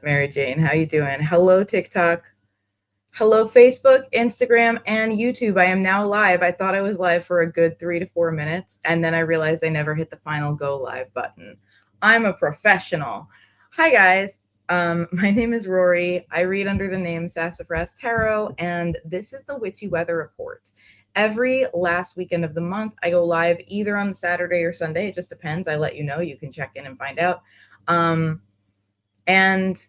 Mary Jane, how you doing? Hello, TikTok. Hello, Facebook, Instagram, and YouTube. I am now live. I thought I was live for a good 3 to 4 minutes, and then I realized I never hit the final go live button. I'm a professional. Hi, guys. My name is Rory. I read under the name Sassafras Tarot, and this is the Witchy Weather Report. Every last weekend of the month, I go live either on Saturday or Sunday. It just depends. I let you know. You can check in and find out. And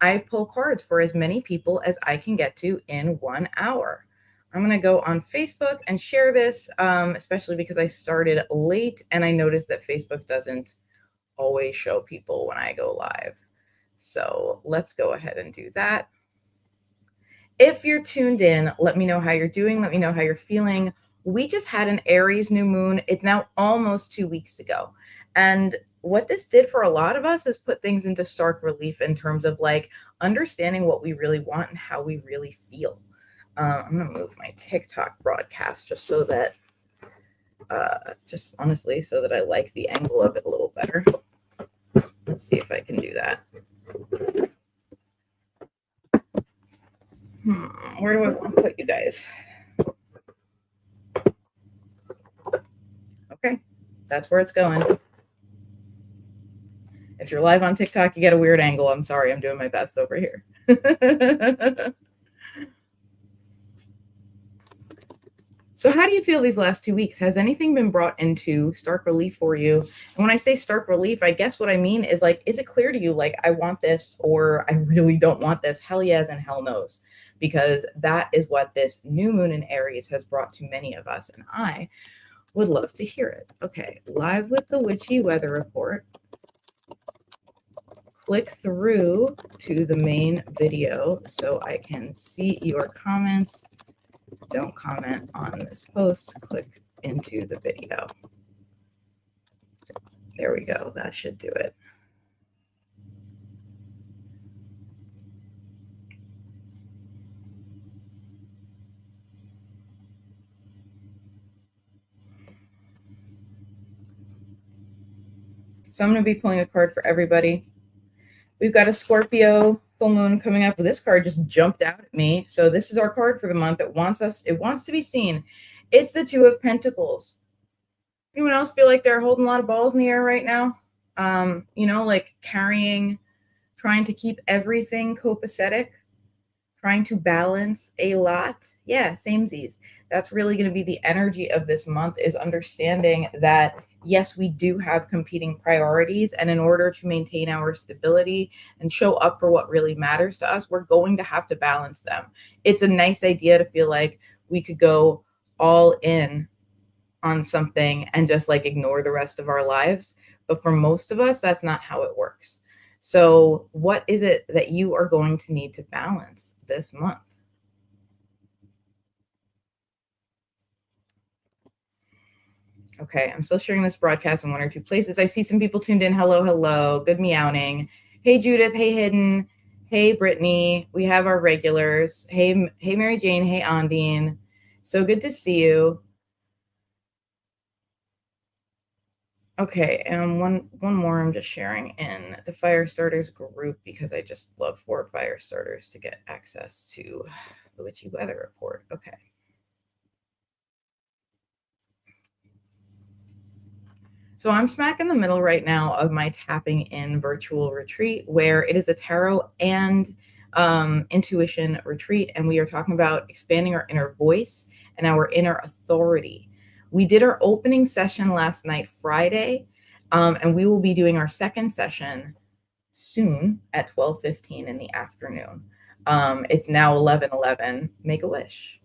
I pull cards for as many people as I can get to in 1 hour. I'm going to go on Facebook and share this, especially because I started late and I noticed that Facebook doesn't always show people when I go live. So let's go ahead and do that. If you're tuned in, let me know how you're doing. Let me know how you're feeling. We just had an Aries new moon. It's now almost 2 weeks ago. And what this did for a lot of us is put things into stark relief in terms of like understanding what we really want and how we really feel. I'm going to move my TikTok broadcast just so that, just honestly, so that I like the angle of it a little better. Let's see if I can do that. Where do I want to put you guys? Okay, that's where it's going. If you're live on TikTok, you get a weird angle. I'm sorry, I'm doing my best over here. So how do you feel these last 2 weeks? Has anything been brought into stark relief for you? And when I say stark relief, I guess what I mean is like, is it clear to you, like, I want this or I really don't want this? Hell yes and hell no's. Because that is what this new moon in Aries has brought to many of us. And I would love to hear it. Okay, live with the Witchy Weather Report. Click through to the main video so I can see your comments. Don't comment on this post. Click into the video. There we go. That should do it. So I'm going to be pulling a card for everybody. We've got a Scorpio full moon coming up. This card just jumped out at me. So this is our card for the month. It wants to be seen. It's the Two of Pentacles. Anyone else feel like they're holding a lot of balls in the air right now? You know, like carrying, trying to keep everything copacetic, trying to balance a lot. Yeah, samesies. That's really going to be the energy of this month, is understanding that yes, we do have competing priorities. And in order to maintain our stability and show up for what really matters to us, we're going to have to balance them. It's a nice idea to feel like we could go all in on something and just like ignore the rest of our lives. But for most of us, that's not how it works. So what is it that you are going to need to balance this month? Okay, I'm still sharing this broadcast in 1 or 2 places. I see some people tuned in. Hello, hello. Good meowing. Hey, Judith. Hey, Hidden. Hey, Brittany. We have our regulars. Hey, Mary Jane. Hey, Ondine. So good to see you. Okay, and one more I'm just sharing in the fire starters group because I just love for fire starters to get access to the Witchy Weather Report. Okay. So I'm smack in the middle right now of my tapping in virtual retreat, where it is a tarot and intuition retreat. And we are talking about expanding our inner voice and our inner authority. We did our opening session last night, Friday, and we will be doing our second session soon at 12:15 in the afternoon. It's now 11:11. Make a wish.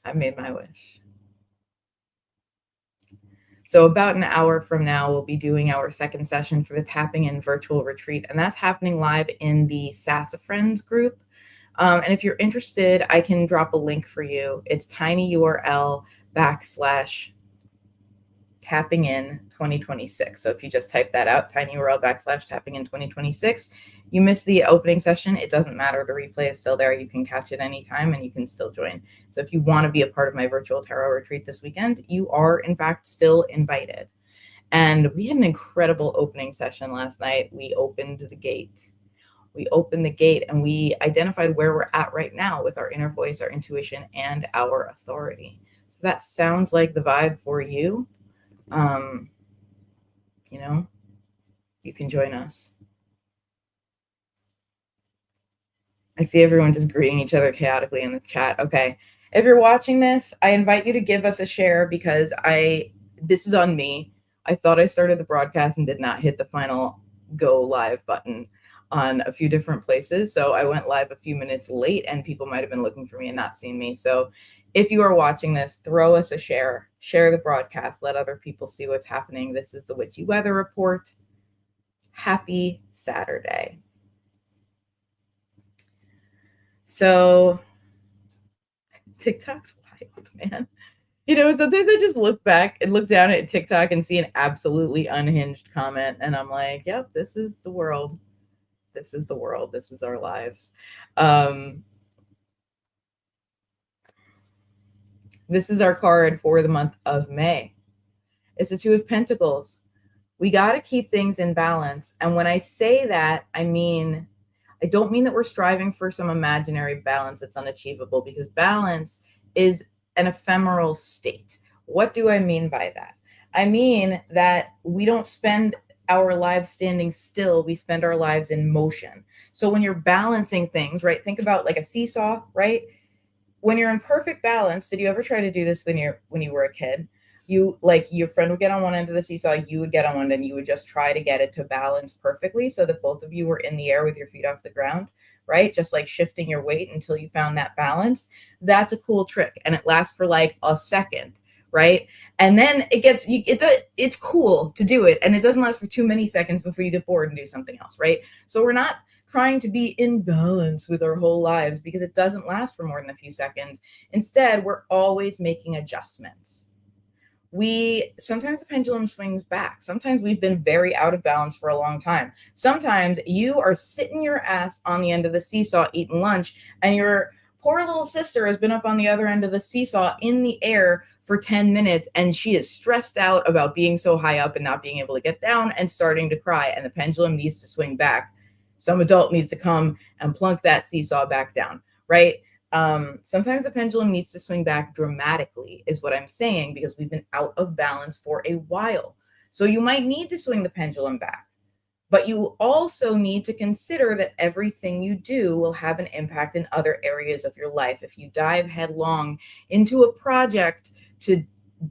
I made my wish. So about an hour from now, we'll be doing our second session for the Tapping In virtual retreat, and that's happening live in the Sassafras group. And if you're interested, I can drop a link for you. It's tinyurl/tappingin2026. So if you just type that out, tinyurl/tappingin2026, you miss the opening session. It doesn't matter. The replay is still there. You can catch it anytime and you can still join. So if you want to be a part of my virtual tarot retreat this weekend, you are in fact still invited. And we had an incredible opening session last night. We opened the gate. And we identified where we're at right now with our inner voice, our intuition, and our authority. So that sounds like the vibe for you. You know, you can join us. I see everyone just greeting each other chaotically in the chat. Okay. If you're watching this, I invite you to give us a share because this is on me. I thought I started the broadcast and did not hit the final go live button on a few different places. So I went live a few minutes late and people might have been looking for me and not seeing me. So if you are watching this, throw us a share the broadcast, let other people see what's happening. This is the Witchy Weather Report. Happy Saturday. So TikTok's wild, man. You know, sometimes I just look back and look down at TikTok and see an absolutely unhinged comment. And I'm like, yep, this is the world. This is the world. This is our lives. This is our card for the month of May. It's the Two of Pentacles. We got to keep things in balance. And when I say that, I don't mean that we're striving for some imaginary balance that's unachievable, because balance is an ephemeral state. What do I mean by that? I mean that we don't spend our lives standing still. We spend our lives in motion. So when you're balancing things, right? Think about like a seesaw, right? When you're in perfect balance, did you ever try to do this when you were a kid? You, like, your friend would get on one end of the seesaw, you would get on one, and you would just try to get it to balance perfectly so that both of you were in the air with your feet off the ground, right? Just like shifting your weight until you found that balance. That's a cool trick, and it lasts for like a second, right? And then it's cool to do it, and it doesn't last for too many seconds before you get bored and do something else, right? So we're not trying to be in balance with our whole lives because it doesn't last for more than a few seconds. Instead, we're always making adjustments. Sometimes the pendulum swings back. Sometimes we've been very out of balance for a long time. Sometimes you are sitting your ass on the end of the seesaw eating lunch, and your poor little sister has been up on the other end of the seesaw in the air for 10 minutes, and she is stressed out about being so high up and not being able to get down and starting to cry, and the pendulum needs to swing back. Some adult needs to come and plunk that seesaw back down, right? Sometimes the pendulum needs to swing back dramatically, is what I'm saying, because we've been out of balance for a while. So you might need to swing the pendulum back, but you also need to consider that everything you do will have an impact in other areas of your life. If you dive headlong into a project to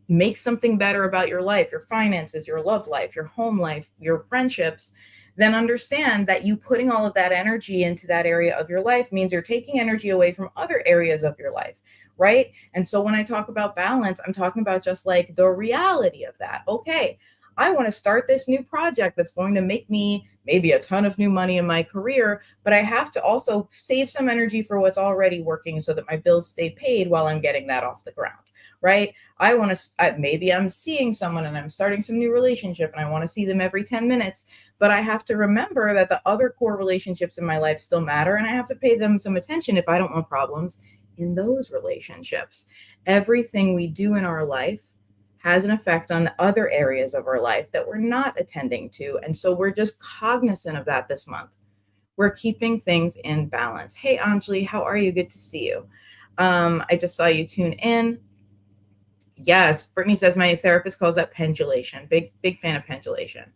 make something better about your life, your finances, your love life, your home life, your friendships, then understand that you putting all of that energy into that area of your life means you're taking energy away from other areas of your life, right? And so when I talk about balance, I'm talking about just like the reality of that. Okay, I want to start this new project that's going to make me maybe a ton of new money in my career, but I have to also save some energy for what's already working so that my bills stay paid while I'm getting that off the ground, right? Maybe I'm seeing someone and I'm starting some new relationship and I want to see them every 10 minutes, but I have to remember that the other core relationships in my life still matter, and I have to pay them some attention if I don't want problems in those relationships. Everything we do in our life has an effect on the other areas of our life that we're not attending to. And so we're just cognizant of that this month. We're keeping things in balance. Hey, Anjali, how are you? Good to see you. I just saw you tune in. Yes, Brittany says my therapist calls that pendulation. Big fan of pendulation.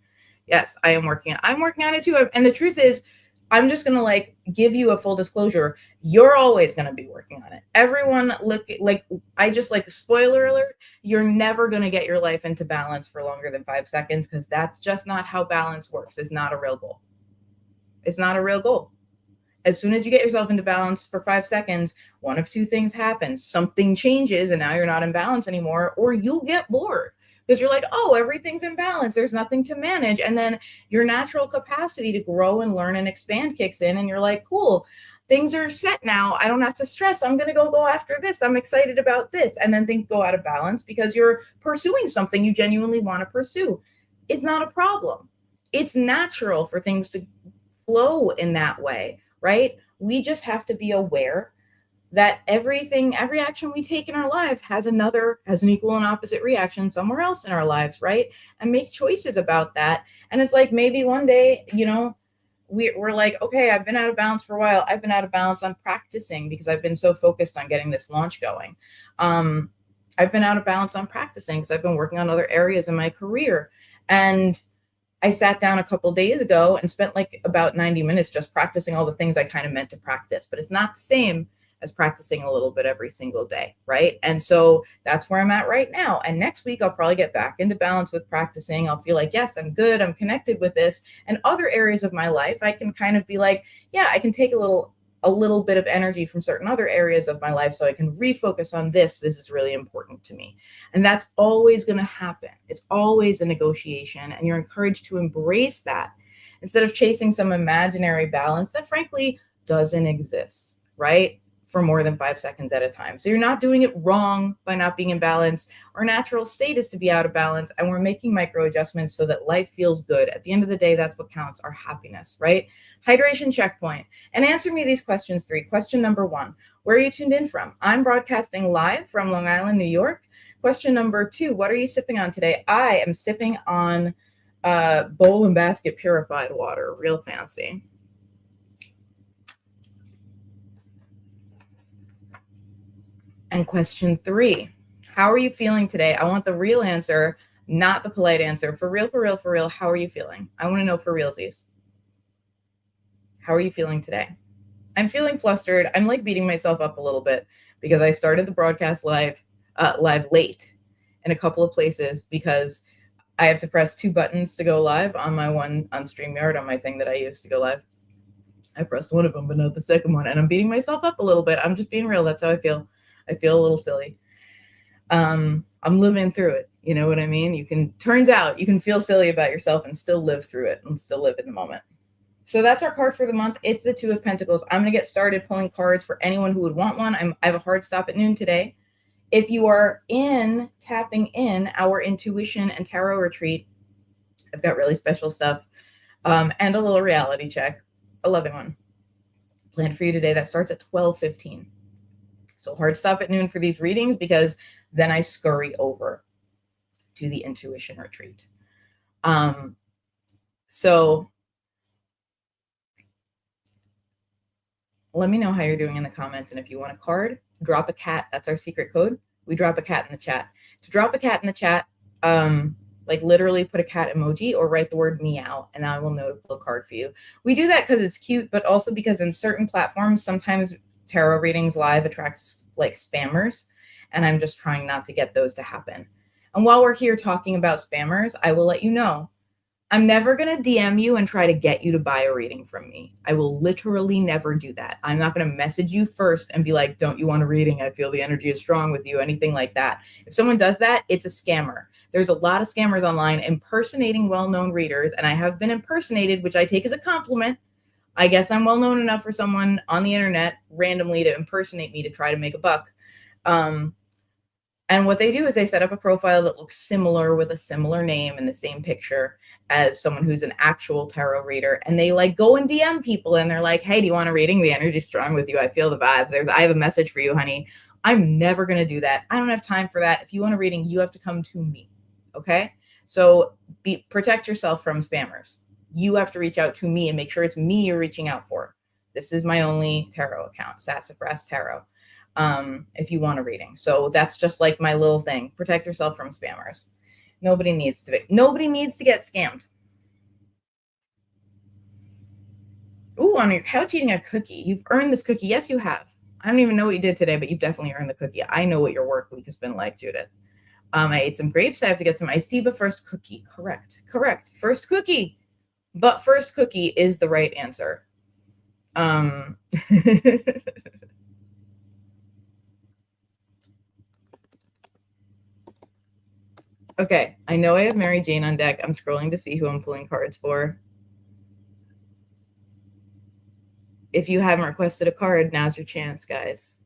Yes, I'm working on it too. And the truth is, I'm just going to like give you a full disclosure. You're always going to be working on it. Everyone spoiler alert, you're never going to get your life into balance for longer than 5 seconds, because that's just not how balance works. It's not a real goal. It's not a real goal. As soon as you get yourself into balance for 5 seconds, one of two things happens. Something changes and now you're not in balance anymore, or you'll get bored because you're like, oh, everything's in balance. There's nothing to manage. And then your natural capacity to grow and learn and expand kicks in, and you're like, cool, things are set now. I don't have to stress. I'm going to go after this. I'm excited about this. And then things go out of balance because you're pursuing something you genuinely want to pursue. It's not a problem. It's natural for things to flow in that way, right? We just have to be aware that that every action we take in our lives has an equal and opposite reaction somewhere else in our lives, right? And make choices about that. And it's like, maybe one day, we're like, okay, I've been out of balance for a while. I've been out of balance. I'm practicing because I've been so focused on getting this launch going. I've been out of balance on practicing because I've been working on other areas in my career. And I sat down a couple days ago and spent like about 90 minutes just practicing all the things I kind of meant to practice, but it's not the same as practicing a little bit every single day, right? And so that's where I'm at right now. And next week, I'll probably get back into balance with practicing. I'll feel like, yes, I'm good. I'm connected with this. And other areas of my life, I can kind of be like, yeah, I can take a little bit of energy from certain other areas of my life so I can refocus on this. This is really important to me. And that's always going to happen. It's always a negotiation, and you're encouraged to embrace that instead of chasing some imaginary balance that frankly doesn't exist, right? For more than 5 seconds at a time. So you're not doing it wrong by not being in balance. Our natural state is to be out of balance, and we're making micro adjustments so that life feels good. At the end of the day, that's what counts, our happiness, right? Hydration checkpoint. And answer me these questions 3. Question number 1, where are you tuned in from? I'm broadcasting live from Long Island, New York. Question number 2, what are you sipping on today? I am sipping on bowl and basket purified water, real fancy. And question 3, how are you feeling today? I want the real answer, not the polite answer. For real, for real, for real, how are you feeling? I want to know for realsies. How are you feeling today? I'm feeling flustered. I'm like beating myself up a little bit because I started the broadcast live late in a couple of places because I have to press 2 buttons to go live on my one on StreamYard on my thing that I use to go live. I pressed one of them, but not the second one. And I'm beating myself up a little bit. I'm just being real. That's how I feel. I feel a little silly. I'm living through it. You know what I mean? Turns out you can feel silly about yourself and still live through it and still live in the moment. So that's our card for the month. It's the 2 of Pentacles. I'm going to get started pulling cards for anyone who would want one. I have a hard stop at noon today. If you are tapping in our intuition and tarot retreat, I've got really special stuff and a little reality check, a loving one, planned for you today that starts at 12:15. So hard stop at noon for these readings because then I scurry over to the intuition retreat. So let me know how you're doing in the comments. And if you want a card, drop a cat. That's our secret code. We drop a cat in the chat. To drop a cat in the chat, like literally put a cat emoji or write the word meow, and I will know to pull a card for you. We do that because it's cute, but also because in certain platforms, sometimes tarot readings live attracts like spammers, and I'm just trying not to get those to happen. And while we're here talking about spammers, I will let you know, I'm never going to DM you and try to get you to buy a reading from me. I will literally never do that. I'm not going to message you first and be like, don't you want a reading? I feel the energy is strong with you, anything like that. If someone does that, it's a scammer. There's a lot of scammers online impersonating well-known readers, and I have been impersonated, which I take as a compliment. I guess I'm well-known enough for someone on the internet randomly to impersonate me to try to make a buck. And what they do is they set up a profile that looks similar with a similar name and the same picture as someone who's an actual tarot reader. And they like go and DM people and they're like, hey, do you want a reading? The energy's strong with you. I feel the vibes. I have a message for you, honey. I'm never going to do that. I don't have time for that. If you want a reading, you have to come to me. Okay. So protect yourself from spammers. You have to reach out to me and make sure it's me you're reaching out for. This is my only tarot account, Sassafras Tarot. If you want a reading. So that's just like my little thing. Protect yourself from spammers. Nobody needs to get scammed. Ooh, on your couch eating a cookie. You've earned this cookie. Yes, you have. I don't even know what you did today, but you've definitely earned the cookie. I know what your work week has been like, Judith. I ate some grapes. I have to get some iced tea, but first cookie. Correct. First cookie. But first cookie is the right answer. Okay, I know I have Mary Jane on deck. I'm scrolling to see who I'm pulling cards for. If you haven't requested a card, now's your chance, guys.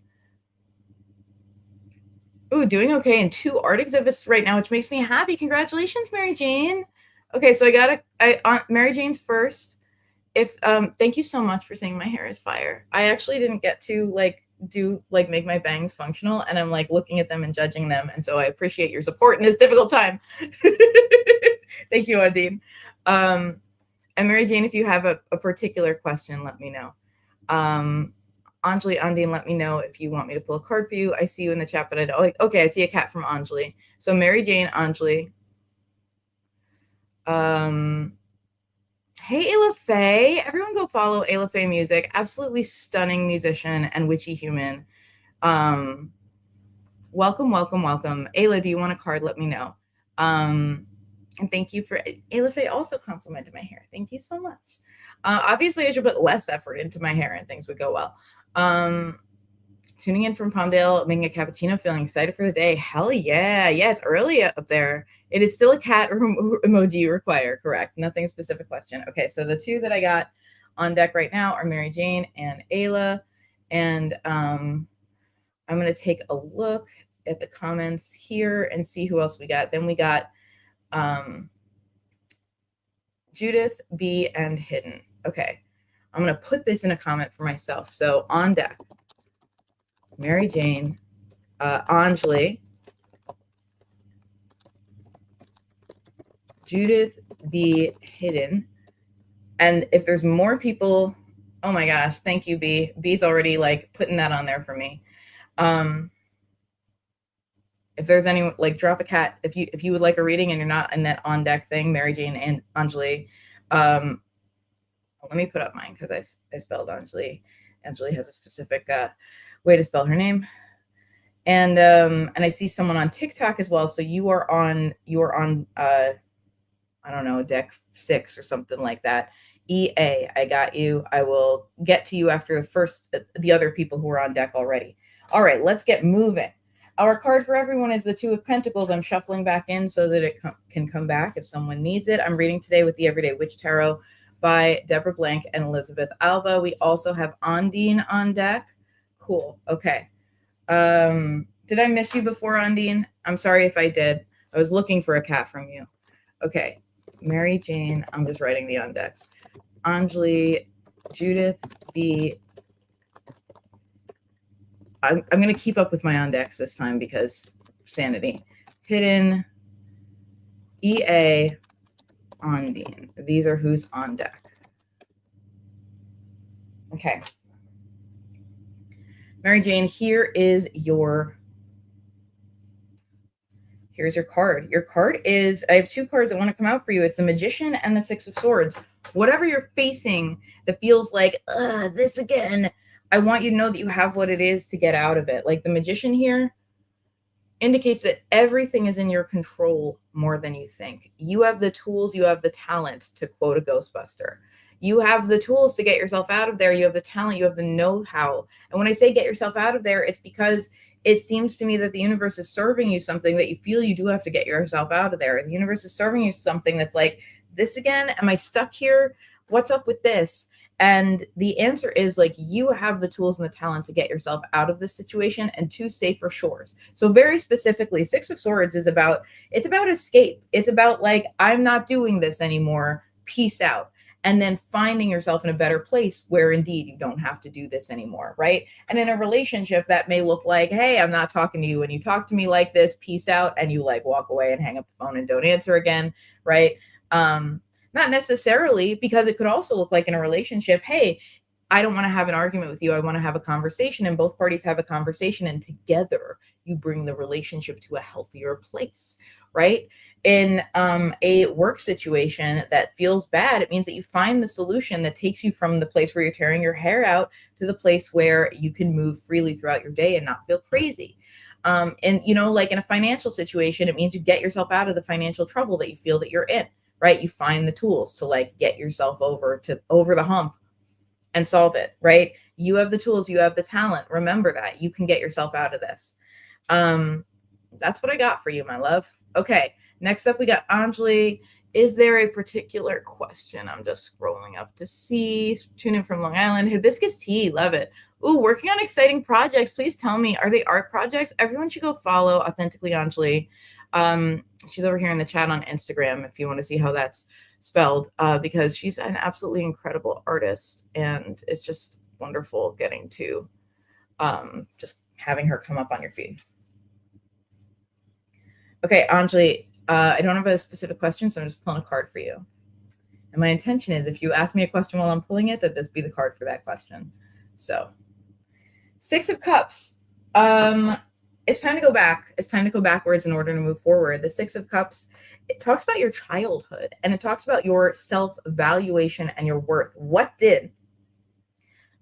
Ooh, doing okay in 2 art exhibits right now, which makes me happy. Congratulations, Mary Jane. Okay, so Mary Jane's first. Thank you so much for saying my hair is fire. I actually didn't get to like do like make my bangs functional, and I'm like looking at them and judging them. And so I appreciate your support in this difficult time. Thank you, Undine. And Mary Jane, if you have a particular question, let me know. Anjali, Undine, let me know if you want me to pull a card for you. I see you in the chat, but I don't. Okay, I see a cat from Anjali. So Mary Jane, Anjali. Hey, Ayla Faye. Everyone go follow Ayla Faye Music. Absolutely stunning musician and witchy human. Welcome, welcome, welcome. Ayla, do you want a card? Let me know. And thank you for Ayla Faye also complimented my hair. Thank you so much. Obviously, I should put less effort into my hair and things would go well. Tuning in from Palmdale, making a cappuccino, feeling excited for the day. Hell yeah. Yeah, it's early up there. It is still a cat emoji you require, correct? Nothing specific question. Okay, so the two that I got on deck right now are Mary Jane and Ayla. And I'm going to take a look at the comments here and see who else we got. Then we got Judith, B, and Hidden. Okay, I'm going to put this in a comment for myself. So on deck, Mary Jane, Anjali, Judith, B, Hidden. And if there's more people, oh my gosh, thank you, B. B's already like putting that on there for me. If there's any, like, drop a cat. If you would like a reading and you're not in that on deck thing, Mary Jane and Anjali. Let me put up mine because I spelled Anjali. Anjali has a specific way to spell her name. And I see someone on TikTok as well. So you are on I don't know, deck 6 or something like that. EA, I got you. I will get to you after the other people who are on deck already. All right, let's get moving. Our card for everyone is the Two of Pentacles. I'm shuffling back in so that it can come back if someone needs it. I'm reading today with the Everyday Witch Tarot by Deborah Blank and Elizabeth Alba. We also have Undine on deck. Cool. Okay. Did I miss you before, Undine? I'm sorry if I did. I was looking for a cat from you. Okay. Mary Jane, I'm just writing the on decks. Anjali, Judith, B. I'm going to keep up with my on decks this time because sanity. Hidden, EA, Undine. These are who's on deck. Okay. Mary Jane, here's your card. Your card is, I have two cards that want to come out for you. It's the Magician and the Six of Swords. Whatever you're facing that feels like, this again, I want you to know that you have what it is to get out of it. Like the Magician here indicates that everything is in your control more than you think. You have the tools, you have the talent, to quote a Ghostbuster. You have the tools to get yourself out of there. You have the talent, you have the know-how. And when I say get yourself out of there, it's because it seems to me that the universe is serving you something that you feel you do have to get yourself out of there. The universe is serving you something that's like, this again? Am I stuck here? What's up with this? And the answer is, like, you have the tools and the talent to get yourself out of this situation and to safer shores. So very specifically, Six of Swords is about, it's about escape. It's about like, I'm not doing this anymore. Peace out. And then finding yourself in a better place where indeed you don't have to do this anymore, right? And in a relationship, that may look like, hey, I'm not talking to you when you talk to me like this, peace out, and you like walk away and hang up the phone and don't answer again, right? Not necessarily, because it could also look like in a relationship, hey, I don't want to have an argument with you. I want to have a conversation, and both parties have a conversation, and together you bring the relationship to a healthier place, right? In a work situation that feels bad, it means that you find the solution that takes you from the place where you're tearing your hair out to the place where you can move freely throughout your day and not feel crazy. And, you know, like in a financial situation, it means you get yourself out of the financial trouble that you feel that you're in, right? You find the tools to like get yourself over the hump and solve it, right? You have the tools, you have the talent. Remember that you can get yourself out of this. That's what I got for you, my love. Okay. Next up, we got Anjali. Is there a particular question? I'm just scrolling up to see. Tune in from Long Island. Hibiscus tea. Love it. Ooh, working on exciting projects. Please tell me, are they art projects? Everyone should go follow Authentically Anjali. She's over here in the chat on Instagram if you want to see how that's spelled, because she's an absolutely incredible artist, and it's just wonderful getting to just having her come up on your feed. Okay, Anjali, I don't have a specific question, so I'm just pulling a card for you. And my intention is, if you ask me a question while I'm pulling it, that this be the card for that question. So, Six of Cups. It's time to go back. It's time to go backwards in order to move forward. The Six of Cups, it talks about your childhood, and it talks about your self-valuation and your worth. What did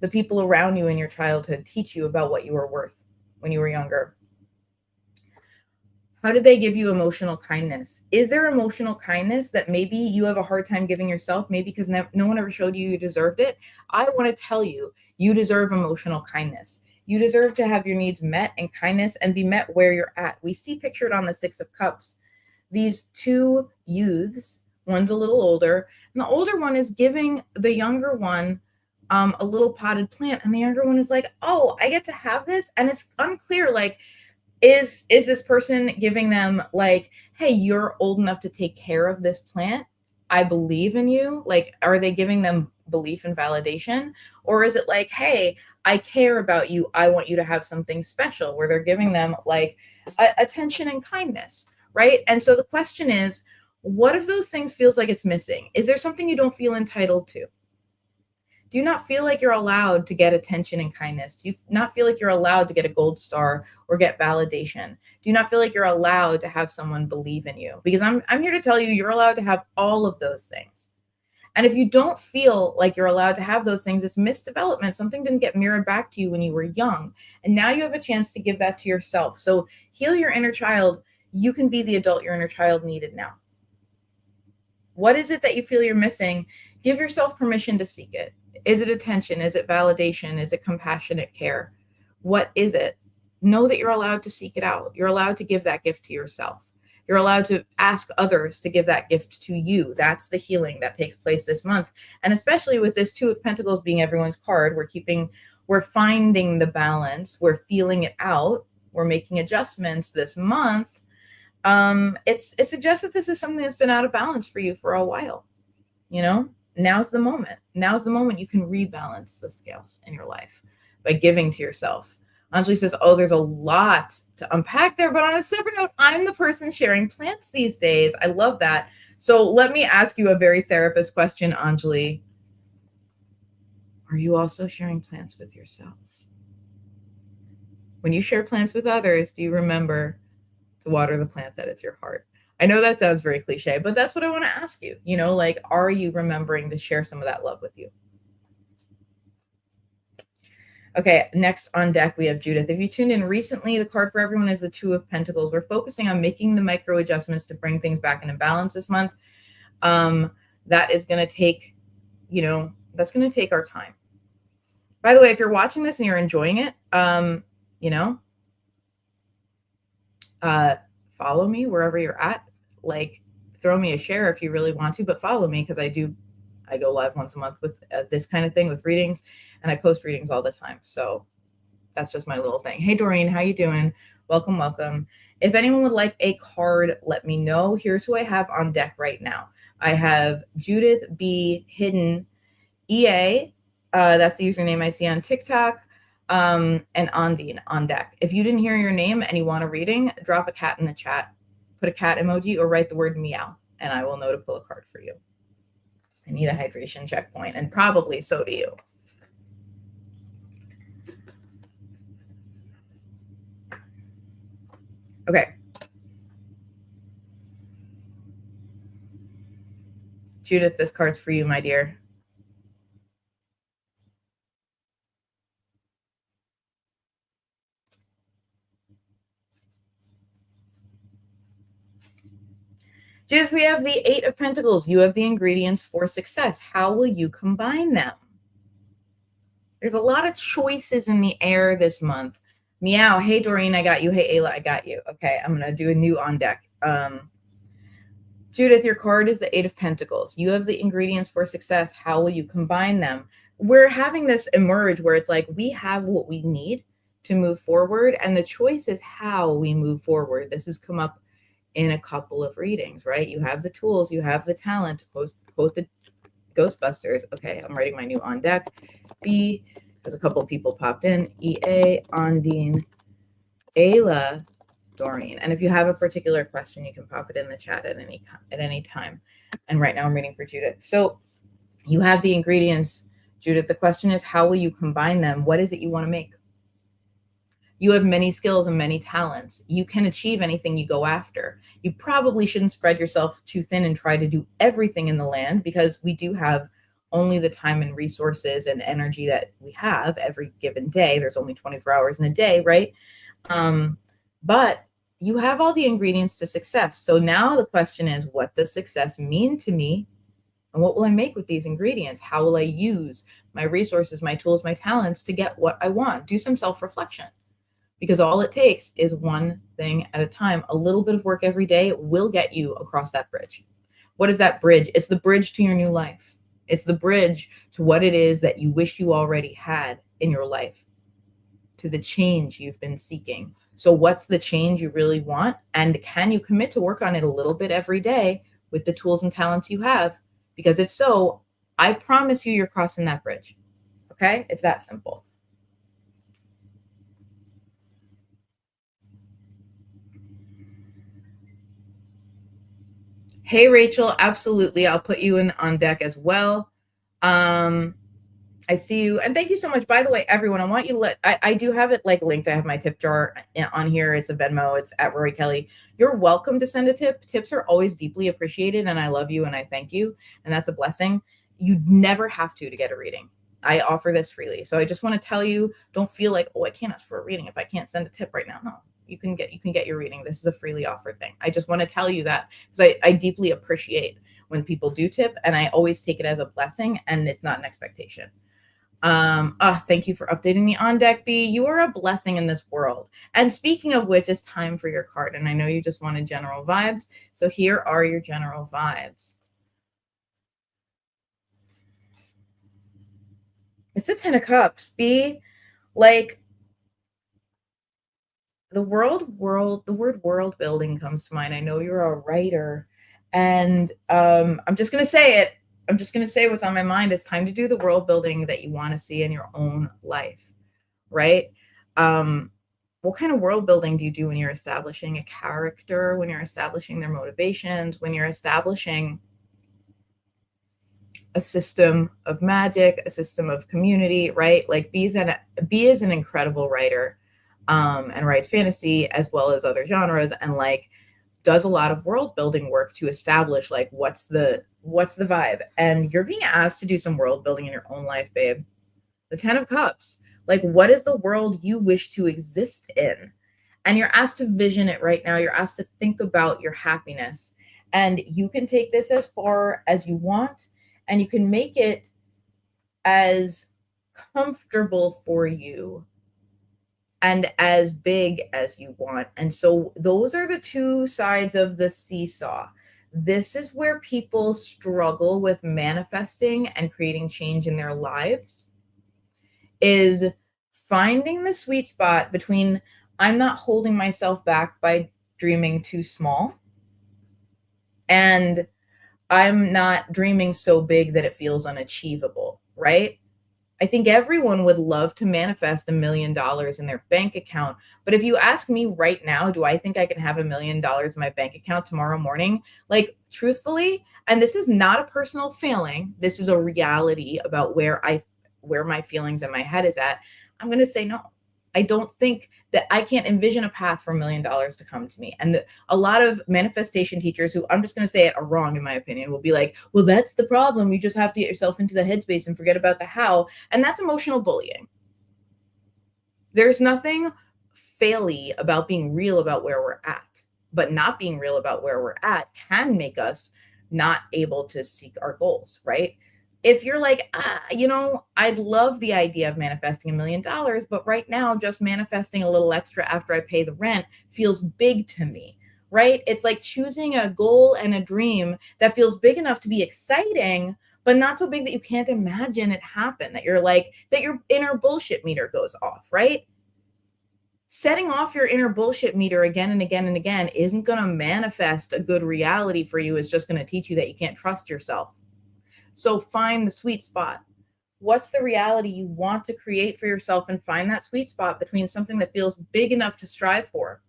the people around you in your childhood teach you about what you were worth when you were younger? How did they give you emotional kindness? Is there emotional kindness that maybe you have a hard time giving yourself, maybe because no one ever showed you deserved it? I want to tell you, you deserve emotional kindness. You deserve to have your needs met and kindness and be met where you're at. We see pictured on the Six of Cups these two youths. One's a little older, and the older one is giving the younger one a little potted plant, and the younger one is like, oh, I get to have this? And it's unclear, like, is this person giving them like, hey, you're old enough to take care of this plant, I believe in you? Like, are they giving them belief and validation? Or is it like, hey, I care about you, I want you to have something special, where they're giving them like attention and kindness, right? And so the question is, what of those things feels like it's missing? Is there something you don't feel entitled to? Do you not feel like you're allowed to get attention and kindness? Do you not feel like you're allowed to get a gold star or get validation? Do you not feel like you're allowed to have someone believe in you? Because I'm here to tell you, you're allowed to have all of those things. And if you don't feel like you're allowed to have those things, it's missed development. Something didn't get mirrored back to you when you were young. And now you have a chance to give that to yourself. So heal your inner child. You can be the adult your inner child needed now. What is it that you feel you're missing? Give yourself permission to seek it. Is it attention? Is it validation? Is it compassionate care? What is it? Know that you're allowed to seek it out. You're allowed to give that gift to yourself. You're allowed to ask others to give that gift to you. That's the healing that takes place this month. And especially with this Two of Pentacles being everyone's card, we're finding the balance. We're feeling it out. We're making adjustments this month. It suggests that this is something that's been out of balance for you for a while. You know, now's the moment. Now's the moment you can rebalance the scales in your life by giving to yourself. Anjali says, oh, there's a lot to unpack there. But on a separate note, I'm the person sharing plants these days. I love that. So let me ask you a very therapist question, Anjali. Are you also sharing plants with yourself? When you share plants with others, do you remember to water the plant that is your heart? I know that sounds very cliche, but that's what I want to ask you. You know, like, are you remembering to share some of that love with you? Okay, next on deck, we have Judith. If you tuned in recently, the card for everyone is the Two of Pentacles. We're focusing on making the micro adjustments to bring things back into balance this month. That is going to take, that's going to take our time. By the way, if you're watching this and you're enjoying it, follow me wherever you're at. Like, throw me a share if you really want to, but follow me, because I go live once a month with this kind of thing, with readings, and I post readings all the time. So that's just my little thing. Hey, Doreen, how you doing? Welcome, welcome. If anyone would like a card, let me know. Here's who I have on deck right now. I have Judith B. Hidden EA. That's the username I see on TikTok. And Ondine on deck. If you didn't hear your name and you want a reading, drop a cat in the chat. Put a cat emoji or write the word meow, and I will know to pull a card for you. I need a hydration checkpoint, and probably so do you. Okay. Judith, this card's for you, my dear. Judith, we have the Eight of Pentacles. You have the ingredients for success. How will you combine them? There's a lot of choices in the air this month. Meow. Hey, Doreen, I got you. Hey, Ayla, I got you. Okay, I'm going to do a new on deck. Judith, your card is the Eight of Pentacles. You have the ingredients for success. How will you combine them? We're having this emerge where it's like we have what we need to move forward, and the choice is how we move forward. This has come up in a couple of readings, right? You have the tools, you have the talent to quote the Ghostbusters. Okay, I'm writing my new on deck. Be because a couple of people popped in. EA, Ondine, Ayla, Doreen. And if you have a particular question, you can pop it in the chat at any time. And right now I'm reading for Judith. So you have the ingredients, Judith. The question is, how will you combine them? What is it you want to make? You have many skills and many talents. You can achieve anything you go after. You probably shouldn't spread yourself too thin and try to do everything in the land, because we do have only the time and resources and energy that we have every given day. There's only 24 hours in a day, right? But you have all the ingredients to success. So now the question is, what does success mean to me? And what will I make with these ingredients? How will I use my resources, my tools, my talents to get what I want? Do some self-reflection, because all it takes is one thing at a time. A little bit of work every day will get you across that bridge. What is that bridge? It's the bridge to your new life. It's the bridge to what it is that you wish you already had in your life, to the change you've been seeking. So what's the change you really want? And can you commit to work on it a little bit every day with the tools and talents you have? Because if so, I promise you, you're crossing that bridge. Okay? It's that simple. Hey, Rachel, absolutely. I'll put you on deck as well. I see you. And thank you so much. By the way, everyone, I want you to I do have it like linked. I have my tip jar on here. It's a Venmo. It's at Rory Kelly. You're welcome to send a tip. Tips are always deeply appreciated. And I love you and I thank you. And that's a blessing. You never have to get a reading. I offer this freely. So I just want to tell you, don't feel like, oh, I can't ask for a reading if I can't send a tip right now. No, you can get your reading. This is a freely offered thing. I just want to tell you that, because I deeply appreciate when people do tip, and I always take it as a blessing, and it's not an expectation. Thank you for updating me on deck, B. You are a blessing in this world. And speaking of which, it's time for your card. And I know you just wanted general vibes. So here are your general vibes. It's the 10 of Cups, B. Like, the word world building comes to mind. I know you're a writer, and I'm just going to say it. I'm just going to say what's on my mind. It's time to do the world building that you want to see in your own life, right? What kind of world building do you do when you're establishing a character, when you're establishing their motivations, when you're establishing a system of magic, a system of community, right? Like B is an incredible writer, and writes fantasy as well as other genres, and like does a lot of world building work to establish like what's the vibe. And you're being asked to do some world building in your own life, babe. The 10 of Cups. Like, what is the world you wish to exist in? And you're asked to vision it right now. You're asked to think about your happiness. And you can take this as far as you want, and you can make it as comfortable for you and as big as you want. And so those are the two sides of the seesaw. This is where people struggle with manifesting and creating change in their lives, is finding the sweet spot between I'm not holding myself back by dreaming too small, and I'm not dreaming so big that it feels unachievable, right? I think everyone would love to manifest $1 million in their bank account. But if you ask me right now, do I think I can have $1 million in my bank account tomorrow morning? Like, truthfully, and this is not a personal failing, this is a reality about where my feelings in my head is at. I'm going to say no. I don't think that I can't envision a path for $1 million to come to me. And a lot of manifestation teachers who, I'm just going to say it, are wrong, in my opinion, will be like, well, that's the problem. You just have to get yourself into the headspace and forget about the how. And that's emotional bullying. There's nothing faily about being real about where we're at, but not being real about where we're at can make us not able to seek our goals, right? If you're like, I'd love the idea of manifesting $1 million, but right now just manifesting a little extra after I pay the rent feels big to me, right? It's like choosing a goal and a dream that feels big enough to be exciting, but not so big that you can't imagine it happen, that your inner bullshit meter goes off, right? Setting off your inner bullshit meter again and again and again isn't going to manifest a good reality for you. It's just going to teach you that you can't trust yourself. So find the sweet spot. What's the reality you want to create for yourself, and find that sweet spot between something that feels big enough to strive for.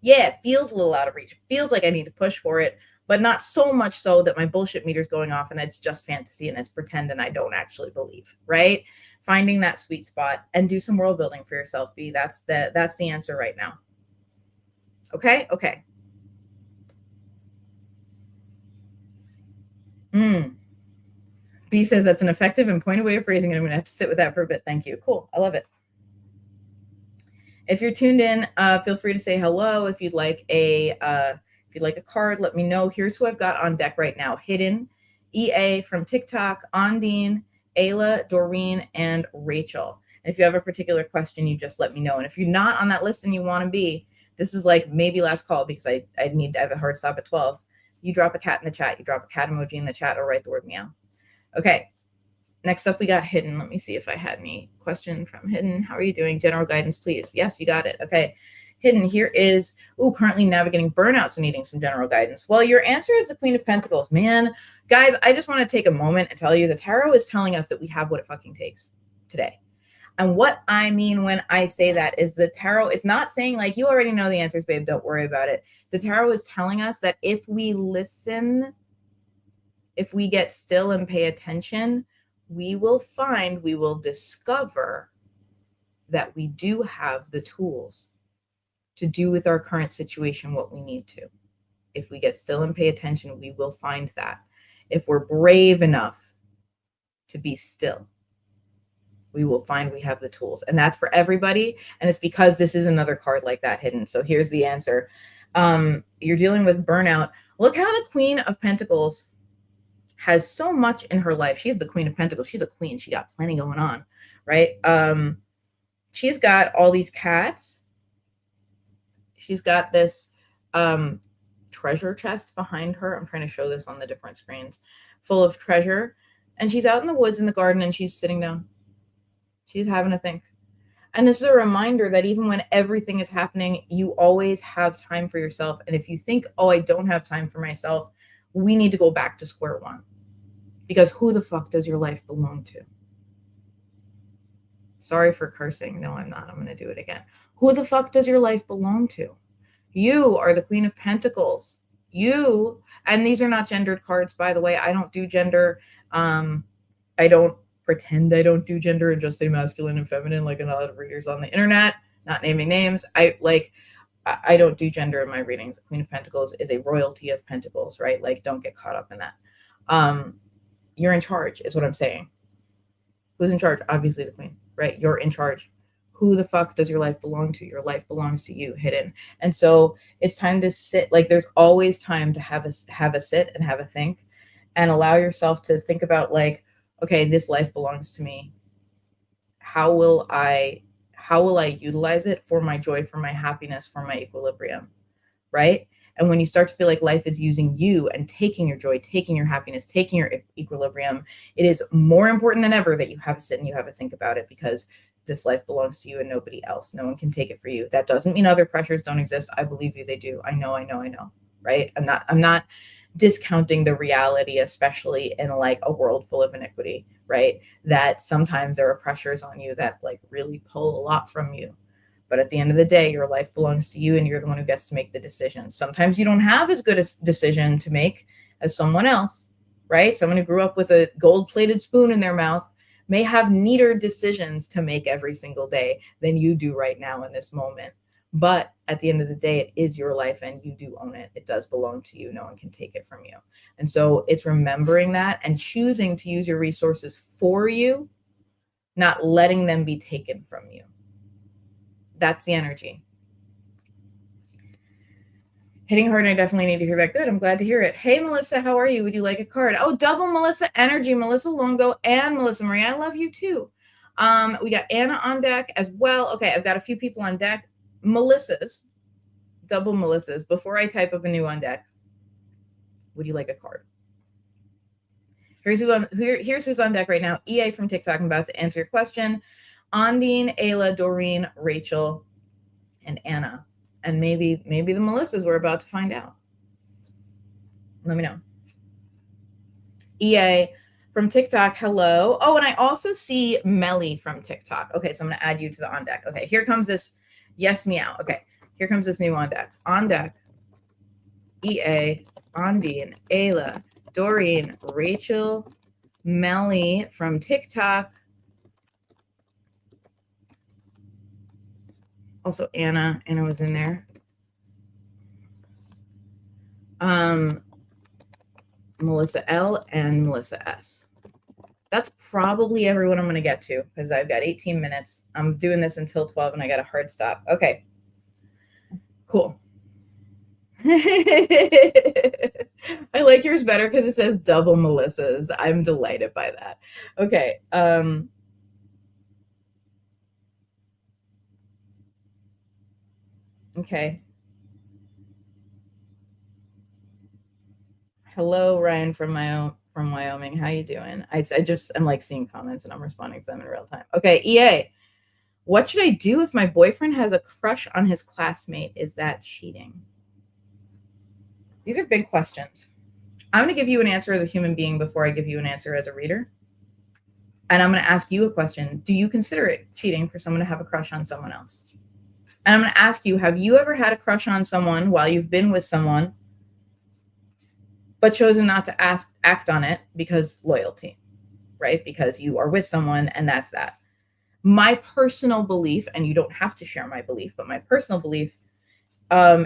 Yeah, it feels a little out of reach. It feels like I need to push for it, but not so much so that my bullshit meter's going off and it's just fantasy and it's pretend and I don't actually believe, right? Finding that sweet spot and do some world building for yourself, B. That's the answer right now. Okay? Okay. B says that's an effective and pointed way of phrasing it. I'm going to have to sit with that for a bit. Thank you. Cool. I love it. If you're tuned in, feel free to say hello. If you'd like a card, let me know. Here's who I've got on deck right now: Hidden, EA from TikTok, Ondine, Ayla, Doreen, and Rachel. And if you have a particular question, you just let me know. And if you're not on that list and you want to be, this is like maybe last call, because I have a hard stop at 12. You drop a cat in the chat. You drop a cat emoji in the chat, or write the word meow. Okay. Next up, we got Hidden. Let me see if I had any question from Hidden. How are you doing? General guidance, please. Yes, you got it. Okay. Hidden, here is, currently navigating burnouts and needing some general guidance. Well, your answer is the Queen of Pentacles. Man, guys, I just want to take a moment and tell you the tarot is telling us that we have what it fucking takes today. And what I mean when I say that is the tarot is not saying like, you already know the answers, babe, don't worry about it. The tarot is telling us that if we listen, if we get still and pay attention, we will discover that we do have the tools to do with our current situation what we need to. If we get still and pay attention, we will find that. If we're brave enough to be still, we will find we have the tools. And that's for everybody. And it's because this is another card like that, Hidden. So here's the answer. You're dealing with burnout. Look how the Queen of Pentacles has so much in her life. She's the Queen of Pentacles. She's a queen. She got plenty going on, right? She's got all these cats. She's got this treasure chest behind her. I'm trying to show this on the different screens, full of treasure. And she's out in the woods in the garden, and she's sitting down. She's having a think. And this is a reminder that even when everything is happening, you always have time for yourself. And if you think, oh, I don't have time for myself, we need to go back to square one. Because who the fuck does your life belong to? Sorry for cursing. No, I'm not. I'm going to do it again. Who the fuck does your life belong to? You are the Queen of Pentacles. You, and these are not gendered cards, by the way. I don't do gender. I don't pretend I don't do gender and just say masculine and feminine like a lot of readers on the internet, not naming names. I don't do gender in my readings. The Queen of Pentacles is a royalty of Pentacles, right? Like, don't get caught up in that. You're in charge is what I'm saying. Who's in charge? Obviously the Queen, right? You're in charge. Who the fuck does your life belong to? Your life belongs to you, Hidden. And so it's time to sit. Like, there's always time to have a sit and have a think, and allow yourself to think about, like, okay, this life belongs to me. How will I utilize it for my joy, for my happiness, for my equilibrium, right? And when you start to feel like life is using you and taking your joy, taking your happiness, taking your equilibrium, it is more important than ever that you have a sit and you have a think about it, because this life belongs to you and nobody else. No one can take it for you. That doesn't mean other pressures don't exist. I believe you, they do. I know, right? I'm not discounting the reality, especially in like a world full of iniquity, right? That sometimes there are pressures on you that like really pull a lot from you. But at the end of the day, your life belongs to you, and you're the one who gets to make the decision. Sometimes you don't have as good a decision to make as someone else, right? Someone who grew up with a gold-plated spoon in their mouth may have neater decisions to make every single day than you do right now in this moment. But at the end of the day, it is your life and you do own it. It does belong to you. No one can take it from you. And so it's remembering that and choosing to use your resources for you, not letting them be taken from you. That's the energy. Hitting hard, and I definitely need to hear that. Good. I'm glad to hear it. Hey, Melissa, how are you? Would you like a card? Oh, double Melissa energy. Melissa Longo and Melissa Marie. I love you too. We got Anna on deck as well. Okay, I've got a few people on deck. Melissas, double Melissas. Before I type up a new on deck, would you like a card? Here's who's on deck right now. EA from TikTok. I'm about to answer your question. Ondine, Ayla, Doreen, Rachel, and Anna. And maybe the Melissas we're about to find out. Let me know. EA, from TikTok. Hello. Oh, and I also see Melly from TikTok. Okay, so I'm going to add you to the on deck. Okay, here comes this. Yes, meow. Okay, here comes this new on deck. On deck. EA, Ondine, Ayla, Doreen, Rachel, Melly from TikTok. Also Anna. Anna was in there. Melissa L and Melissa S. That's probably everyone I'm going to get to because I've got 18 minutes. I'm doing this until 12 and I got a hard stop. Okay. Cool. I like yours better because it says double Melissas. I'm delighted by that. Okay. Okay. Hello, Ryan from Wyoming. How you doing? I'm like seeing comments and I'm responding to them in real time. Okay, EA. What should I do if my boyfriend has a crush on his classmate? Is that cheating? These are big questions. I'm going to give you an answer as a human being before I give you an answer as a reader. And I'm going to ask you a question. Do you consider it cheating for someone to have a crush on someone else? And I'm going to ask you, have you ever had a crush on someone while you've been with someone, but chosen not to act on it because loyalty, right? Because you are with someone and that's that. My personal belief, and you don't have to share my belief, but my personal belief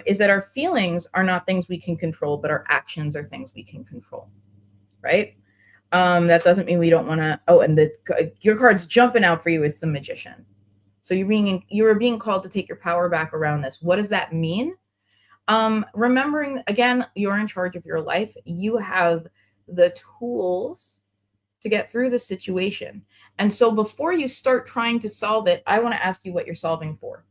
is that our feelings are not things we can control, but our actions are things we can control, right? That doesn't mean we don't want to. Oh, and your card's jumping out for you. It's the Magician. So you are being called to take your power back around this. What does that mean? Remembering again, you're in charge of your life. You have the tools to get through the situation. And so before you start trying to solve it, I want to ask you what you're solving for.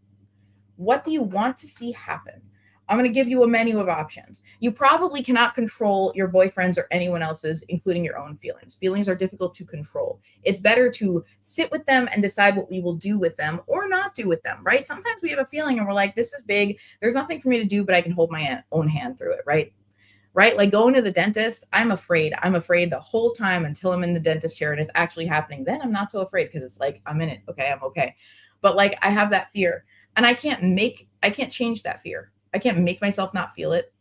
What do you want to see happen? I'm going to give you a menu of options. You probably cannot control your boyfriend's or anyone else's, including your own feelings. Feelings are difficult to control. It's better to sit with them and decide what we will do with them or not do with them, right? Sometimes we have a feeling and we're like, this is big. There's nothing for me to do, but I can hold my own hand through it, right? Right? Like going to the dentist, I'm afraid. I'm afraid the whole time until I'm in the dentist chair and it's actually happening. Then I'm not so afraid because it's like, I'm in it. Okay, I'm okay. But like I have that fear and I can't change that fear. I can't make myself not feel it.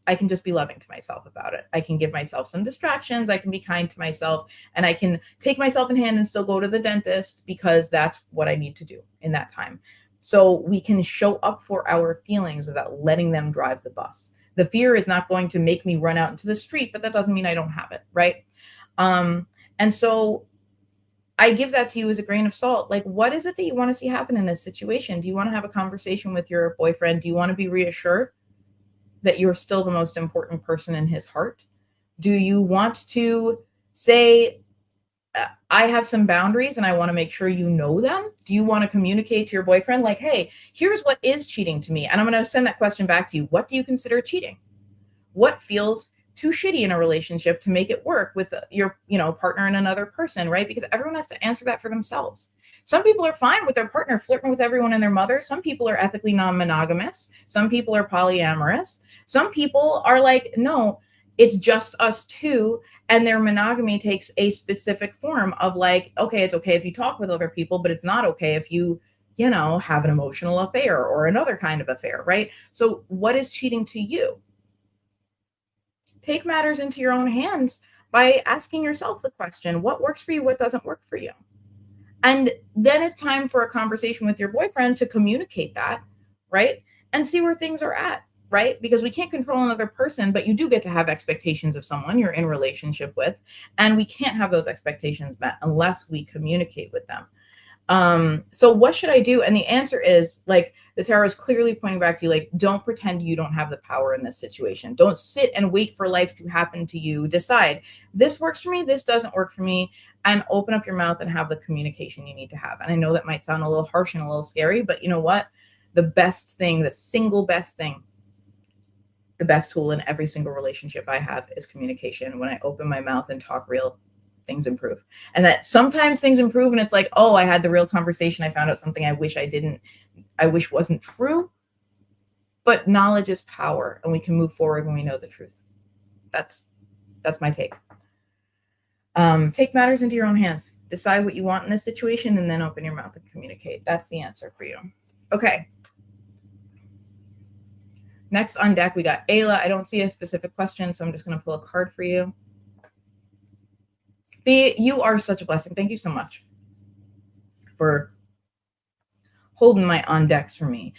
I can just be loving to myself about it. I can give myself some distractions. I can be kind to myself and I can take myself in hand and still go to the dentist because that's what I need to do in that time. So we can show up for our feelings without letting them drive the bus. The fear is not going to make me run out into the street, but that doesn't mean I don't have it, right? And so I give that to you as a grain of salt. Like, what is it that you want to see happen in this situation? Do you want to have a conversation with your boyfriend? Do you want to be reassured that you're still the most important person in his heart? Do you want to say, I have some boundaries and I want to make sure you know them? Do you want to communicate to your boyfriend like, hey, here's what is cheating to me? And I'm going to send that question back to you. What do you consider cheating? What feels too shitty in a relationship to make it work with your, partner and another person, right? Because everyone has to answer that for themselves. Some people are fine with their partner flirting with everyone and their mother. Some people are ethically non-monogamous. Some people are polyamorous. Some people are like, no, it's just us two. And their monogamy takes a specific form of like, okay, it's okay if you talk with other people, but it's not okay if you have an emotional affair or another kind of affair, right? So what is cheating to you? Take matters into your own hands by asking yourself the question, what works for you? What doesn't work for you? And then it's time for a conversation with your boyfriend to communicate that, right? And see where things are at, right? Because we can't control another person, but you do get to have expectations of someone you're in relationship with. And we can't have those expectations met unless we communicate with them. So what should I do? And the answer is, like, the tarot is clearly pointing back to you, like, don't pretend you don't have the power in this situation. Don't sit and wait for life to happen to you. Decide, this works for me, this doesn't work for me, and open up your mouth and have the communication you need to have. And I know that might sound a little harsh and a little scary, but you know what? The best thing, the single best thing, the best tool in every single relationship I have is communication. When I open my mouth and talk real, things improve. And that sometimes things improve and it's like, oh, I had the real conversation. I found out something I wish wasn't true. But knowledge is power and we can move forward when we know the truth. That's my take. Take matters into your own hands. Decide what you want in this situation and then open your mouth and communicate. That's the answer for you. Okay. Next on deck, we got Ayla. I don't see a specific question, so I'm just going to pull a card for you. B, you are such a blessing. Thank you so much for holding my on decks for me.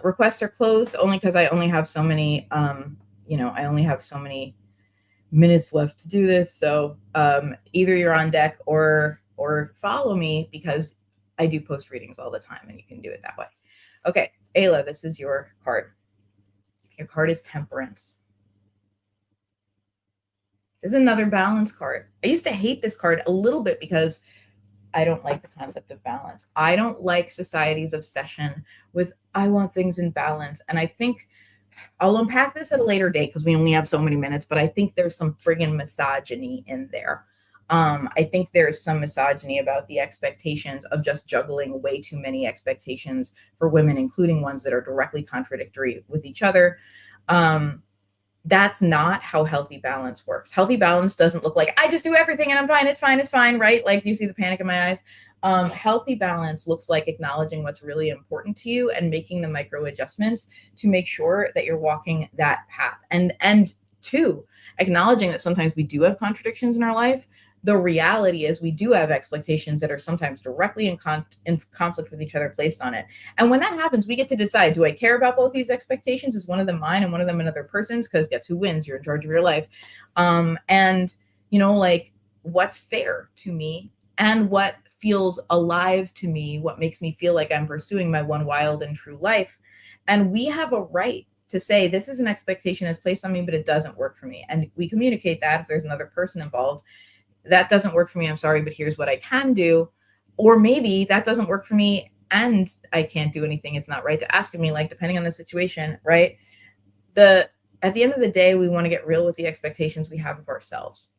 Requests are closed only because I only have so many, I only have so many minutes left to do this. So either you're on deck or follow me, because I do post readings all the time and you can do it that way. Okay, Ayla, this is your card. Your card is Temperance. This is another balance card. I used to hate this card a little bit because I don't like the concept of balance. I don't like society's obsession with, I want things in balance. And I think I'll unpack this at a later date because we only have so many minutes, but I think there's some friggin' misogyny in there. I think there's some misogyny about the expectations of just juggling way too many expectations for women, including ones that are directly contradictory with each other. That's not how healthy balance works. Healthy balance doesn't look like, I just do everything and I'm fine, it's fine, right? Like, do you see the panic in my eyes? Healthy balance looks like acknowledging what's really important to you and making the micro adjustments to make sure that you're walking that path. And two, acknowledging that sometimes we do have contradictions in our life. The reality is we do have expectations that are sometimes directly in conflict with each other placed on it. And when that happens, we get to decide, do I care about both these expectations? Is one of them mine and one of them another person's? Because guess who wins? You're in charge of your life. And, like, what's fair to me and what feels alive to me, what makes me feel like I'm pursuing my one wild and true life. And we have a right to say, this is an expectation that's placed on me, but it doesn't work for me. And we communicate that if there's another person involved. That doesn't work for me. I'm sorry, but here's what I can do. Or maybe that doesn't work for me and I can't do anything. It's not right to ask of me, like, depending on the situation, right? At the end of the day, we want to get real with the expectations we have of ourselves.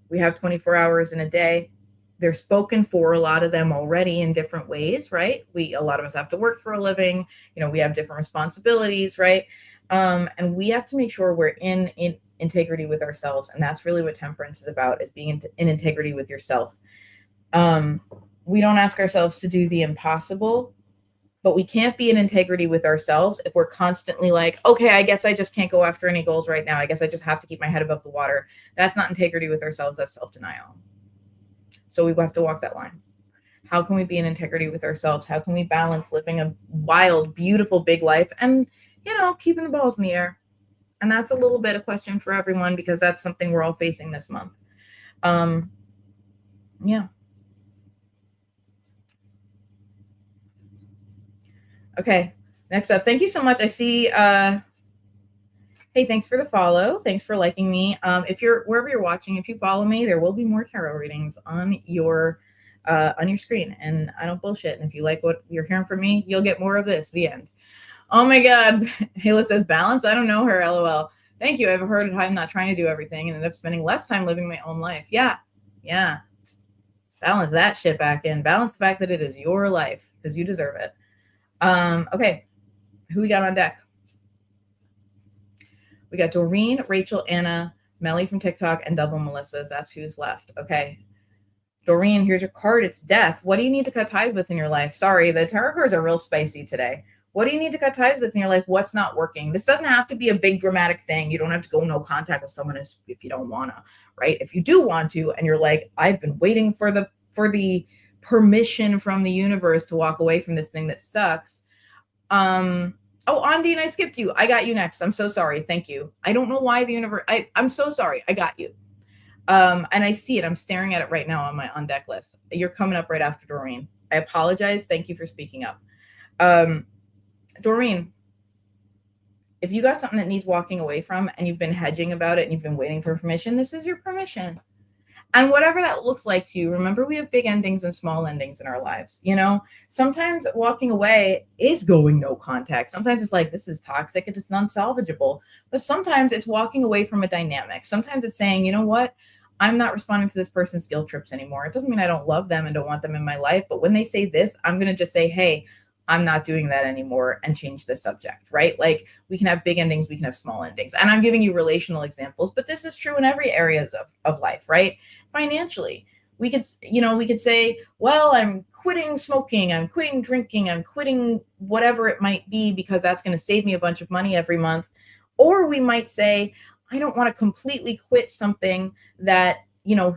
We have 24 hours in a day. They're spoken for, a lot of them already, in different ways, right? A lot of us have to work for a living. We have different responsibilities, right? And we have to make sure we're in integrity with ourselves. And that's really what temperance is about, is being in integrity with yourself. We don't ask ourselves to do the impossible, but we can't be in integrity with ourselves if we're constantly like, okay, I guess I just can't go after any goals right now. I guess I just have to keep my head above the water. That's not integrity with ourselves. That's self-denial. So we have to walk that line. How can we be in integrity with ourselves? How can we balance living a wild, beautiful, big life and, keeping the balls in the air? And that's a little bit a question for everyone, because that's something we're all facing this month. Yeah. Okay. Next up. Thank you so much. I see, hey, thanks for the follow. Thanks for liking me. Wherever you're watching, if you follow me, there will be more tarot readings on your screen, and I don't bullshit. And if you like what you're hearing from me, you'll get more of this. The end. Oh my God. Hayla says balance. I don't know her. LOL. Thank you. I've heard it. I'm not trying to do everything and end up spending less time living my own life. Yeah. Balance that shit back in. Balance the fact that it is your life, because you deserve it. Okay. Who we got on deck? We got Doreen, Rachel, Anna, Melly from TikTok, and Double Melissas. That's who's left. Okay. Doreen, here's your card. It's death. What do you need to cut ties with in your life? Sorry, the tarot cards are real spicy today. What do you need to cut ties with in your life? What's not working? This doesn't have to be a big dramatic thing. You don't have to go no contact with someone if you don't want to, right? If you do want to, and you're like, I've been waiting for the permission from the universe to walk away from this thing that sucks. Oh, Andine, I skipped you. I got you next. I'm so sorry. Thank you. I don't know why the universe, I'm so sorry. I got you. And I see it. I'm staring at it right now on my on deck list. You're coming up right after Doreen. I apologize. Thank you for speaking up. Doreen, if you got something that needs walking away from and you've been hedging about it and you've been waiting for permission, this is your permission. And whatever that looks like to you, remember, we have big endings and small endings in our lives. Sometimes walking away is going no contact. Sometimes it's like, this is toxic and it's unsalvageable. But sometimes it's walking away from a dynamic. Sometimes it's saying, you know what? I'm not responding to this person's guilt trips anymore. It doesn't mean I don't love them and don't want them in my life. But when they say this, I'm going to just say, hey, I'm not doing that anymore, and change the subject, right? Like, we can have big endings, we can have small endings. And I'm giving you relational examples, but this is true in every areas of life, right? Financially, we could say, well, I'm quitting smoking, I'm quitting drinking, I'm quitting whatever it might be because that's going to save me a bunch of money every month. Or we might say, I don't want to completely quit something that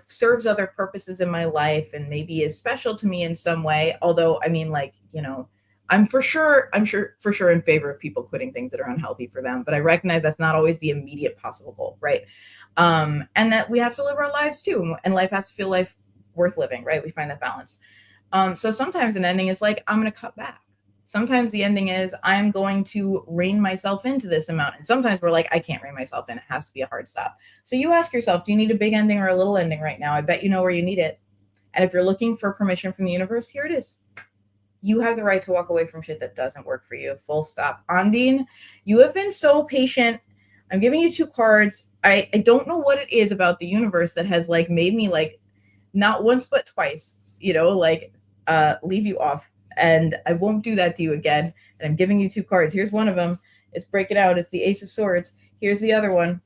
serves other purposes in my life and maybe is special to me in some way. Although, I mean, like, I'm sure for sure in favor of people quitting things that are unhealthy for them, but I recognize that's not always the immediate possible goal, right? And that we have to live our lives too, and life has to feel life worth living, right? We find that balance. So sometimes an ending is like, I'm going to cut back. Sometimes the ending is, I'm going to rein myself into this amount. And sometimes we're like, I can't rein myself in. It has to be a hard stop. So you ask yourself, do you need a big ending or a little ending right now? I bet you know where you need it. And if you're looking for permission from the universe, here it is. You have the right to walk away from shit that doesn't work for you. Full stop. Andine, you have been so patient. I'm giving you 2 cards. I don't know what it is about the universe that has like made me like not once but twice, leave you off. And I won't do that to you again. And I'm giving you 2 cards. Here's one of them. It's break it out. It's the Ace of Swords. Here's the other one.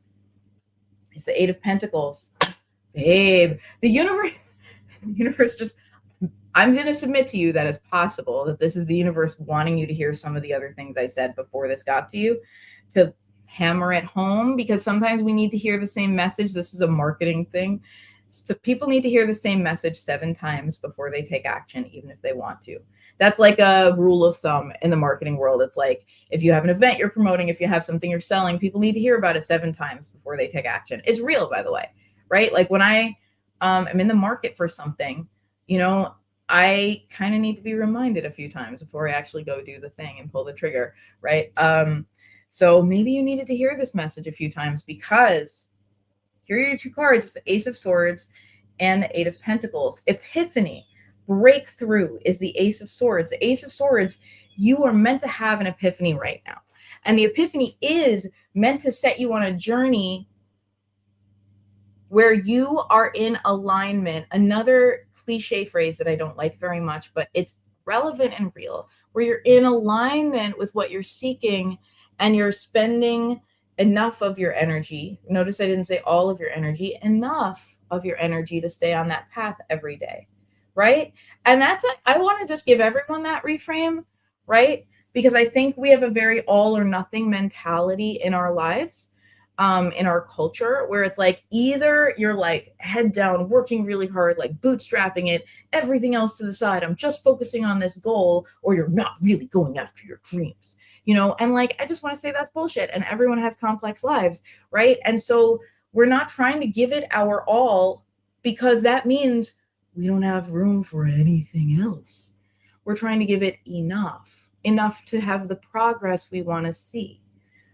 It's the 8 of Pentacles. Babe, the universe just, I'm going to submit to you that it's possible that this is the universe wanting you to hear some of the other things I said before this got to you, to hammer it home, because sometimes we need to hear the same message. This is a marketing thing. So people need to hear the same message 7 times before they take action, even if they want to. That's like a rule of thumb in the marketing world. It's like, if you have an event you're promoting, if you have something you're selling, people need to hear about it 7 times before they take action. It's real, by the way, right? Like when I am in the market for something, I kind of need to be reminded a few times before I actually go do the thing and pull the trigger, right? So maybe you needed to hear this message a few times, because here are your 2 cards. It's the Ace of Swords and the 8 of Pentacles. Epiphany, breakthrough is the Ace of Swords. The Ace of Swords, you are meant to have an epiphany right now. And the epiphany is meant to set you on a journey where you are in alignment. Another cliche phrase that I don't like very much, but it's relevant and real, where you're in alignment with what you're seeking and you're spending enough of your energy. Notice I didn't say all of your energy, enough of your energy to stay on that path every day, right? And I want to just give everyone that reframe, right? Because I think we have a very all or nothing mentality in our lives. In our culture, where it's like, either you're like head down, working really hard, like bootstrapping it, everything else to the side, I'm just focusing on this goal, or you're not really going after your dreams, and like, I just want to say that's bullshit. And everyone has complex lives, right? And so we're not trying to give it our all, because that means we don't have room for anything else. We're trying to give it enough to have the progress we want to see.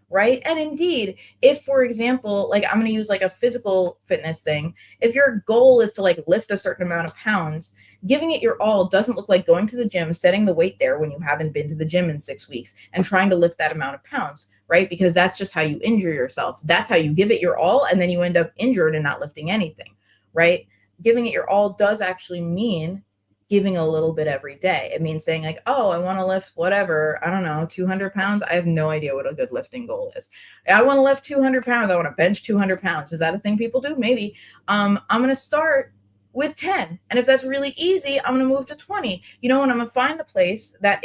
Right. And indeed, if, for example, like I'm going to use like a physical fitness thing, if your goal is to like lift a certain amount of pounds, giving it your all doesn't look like going to the gym, setting the weight there when you haven't been to the gym in 6 weeks, and trying to lift that amount of pounds. Right. Because that's just how you injure yourself. That's how you give it your all, and then you end up injured and not lifting anything. Right. Giving it your all does actually mean giving a little bit every day. It means saying like, oh, I want to lift whatever, I don't know, 200 pounds. I have no idea what a good lifting goal is. I want to lift 200 pounds. I want to bench 200 pounds. Is that a thing people do? Maybe. I'm going to start with 10. And if that's really easy, I'm going to move to 20, and I'm going to find the place that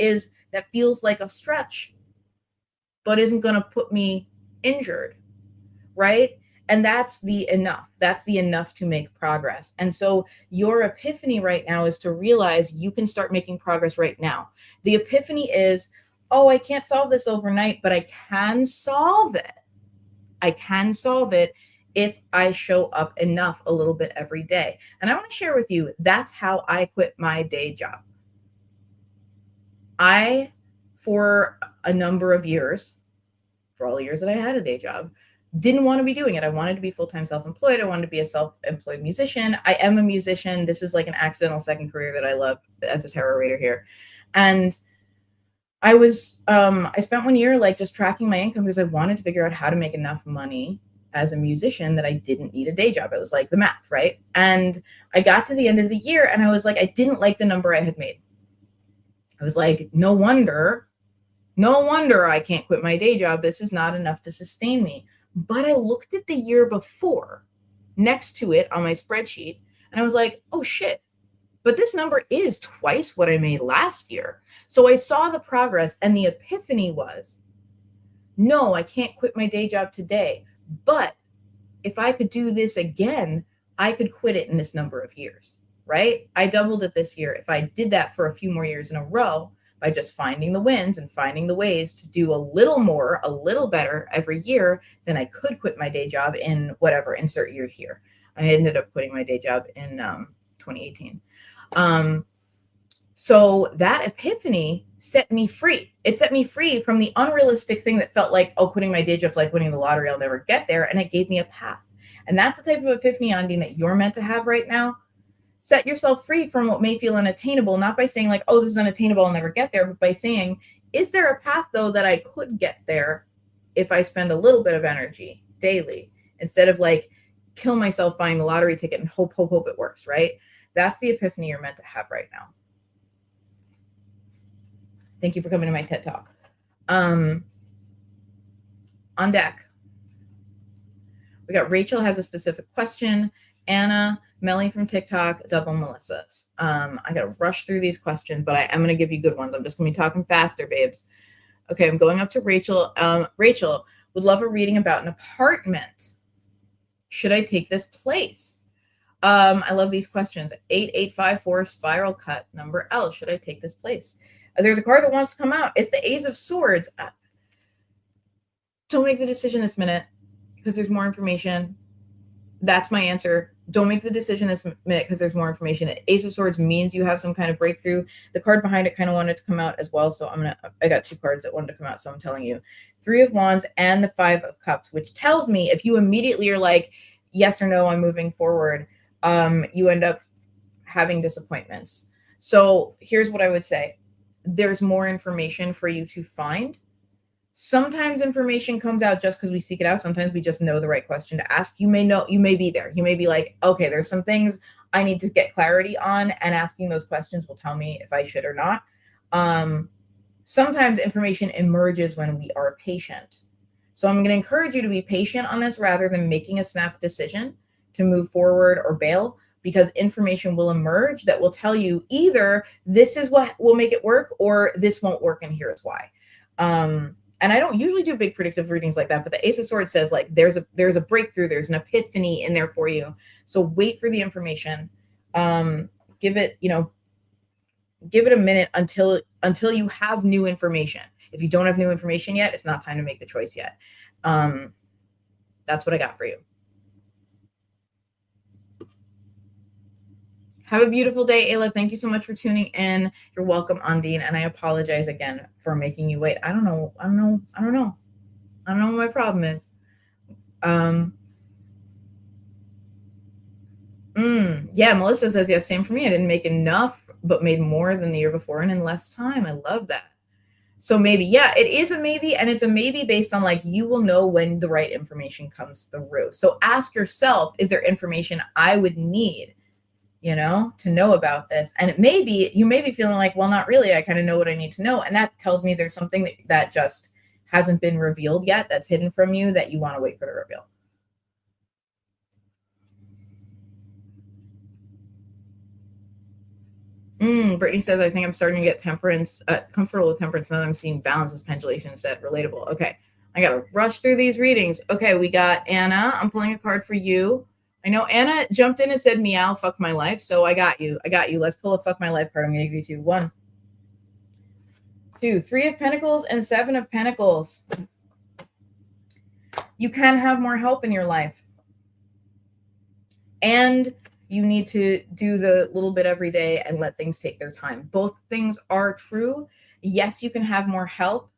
feels like a stretch, but isn't going to put me injured. Right. And that's the enough to make progress. And so your epiphany right now is to realize you can start making progress right now. The epiphany is, oh, I can't solve this overnight, but I can solve it. I can solve it if I show up enough a little bit every day. And I want to share with you, that's how I quit my day job. For a number of years, for all the years that I had a day job, didn't want to be doing it. I wanted to be full-time self-employed. I wanted to be a self-employed musician. I am a musician. This is like an accidental second career that I love as a tarot reader here. And I spent 1 year like just tracking my income, because I wanted to figure out how to make enough money as a musician that I didn't need a day job. It was like the math, right? And I got to the end of the year and I was like, I didn't like the number I had made. I was like, no wonder I can't quit my day job. This is not enough to sustain me. But I looked at the year before next to it on my spreadsheet, and I was like, oh shit, but this number is twice what I made last year. So I saw the progress, and the epiphany was, no, I can't quit my day job today. But if I could do this again, I could quit it in this number of years, right? I doubled it this year. If I did that for a few more years in a row, by just finding the wins and finding the ways to do a little more, a little better every year, then I could quit my day job in whatever, insert year here. I ended up quitting my day job in 2018. So that epiphany set me free. It set me free from the unrealistic thing that felt like, oh, quitting my day job is like winning the lottery. I'll never get there. And it gave me a path. And that's the type of epiphany, Ondine, that you're meant to have right now. Set yourself free from what may feel unattainable, not by saying like, oh, this is unattainable, I'll never get there, but by saying, is there a path though that I could get there if I spend a little bit of energy daily, instead of like kill myself buying the lottery ticket and hope it works, right? That's the epiphany you're meant to have right now. Thank you for coming to my TED Talk. On deck, we got Rachel has a specific question, Anna, Melly from TikTok, double Melissa's. I got to rush through these questions, but I am going to give you good ones. I'm just going to be talking faster, babes. Okay, I'm going up to Rachel. Rachel would love a reading about an apartment. Should I take this place? I love these questions. 8854 spiral cut, number L. Should I take this place? There's a card that wants to come out. It's the Ace of Swords. Don't make the decision this minute because there's more information. That's my answer. Don't make the decision this minute because there's more information. Ace of Swords means you have some kind of breakthrough. The card behind it kind of wanted to come out as well. So I got two cards that wanted to come out. So I'm telling you, 3 of Wands and the 5 of Cups, which tells me if you immediately are like, yes or no, I'm moving forward, you end up having disappointments. So here's what I would say. There's more information for you to find. Sometimes information comes out just because we seek it out. Sometimes we just know the right question to ask. You may be there. You may be like, okay, there's some things I need to get clarity on, and asking those questions will tell me if I should or not. Sometimes information emerges when we are patient. So I'm going to encourage you to be patient on this rather than making a snap decision to move forward or bail, because information will emerge that will tell you either this is what will make it work or this won't work and here is why. And I don't usually do big predictive readings like that, but the Ace of Swords says like there's a breakthrough, there's an epiphany in there for you. So wait for the information. Give it a minute until you have new information. If you don't have new information yet, it's not time to make the choice yet. That's what I got for you. Have a beautiful day, Ayla. Thank you so much for tuning in. You're welcome, Ondine. And I apologize again for making you wait. I don't know what my problem is. Yeah, Melissa says, yes, same for me. I didn't make enough, but made more than the year before and in less time. I love that. So maybe, yeah, it is a maybe, and it's a maybe based on like, you will know when the right information comes through. So ask yourself, is there information I would need, to know about this? And you may be feeling like, well, not really. I kind of know what I need to know. And that tells me there's something that just hasn't been revealed yet, that's hidden from you, that you want to wait for the reveal. Brittany says, I think I'm starting to get comfortable with temperance now that I'm seeing balance as pendulation instead. Relatable. Okay. I got to rush through these readings. Okay. We got Anna. I'm pulling a card for you. I know Anna jumped in and said, meow, fuck my life. So I got you. Let's pull a fuck my life card. I'm going to give you 2. 1, 2, 3 of Pentacles and 7 of Pentacles. You can have more help in your life. And you need to do the little bit every day and let things take their time. Both things are true. Yes, you can have more help,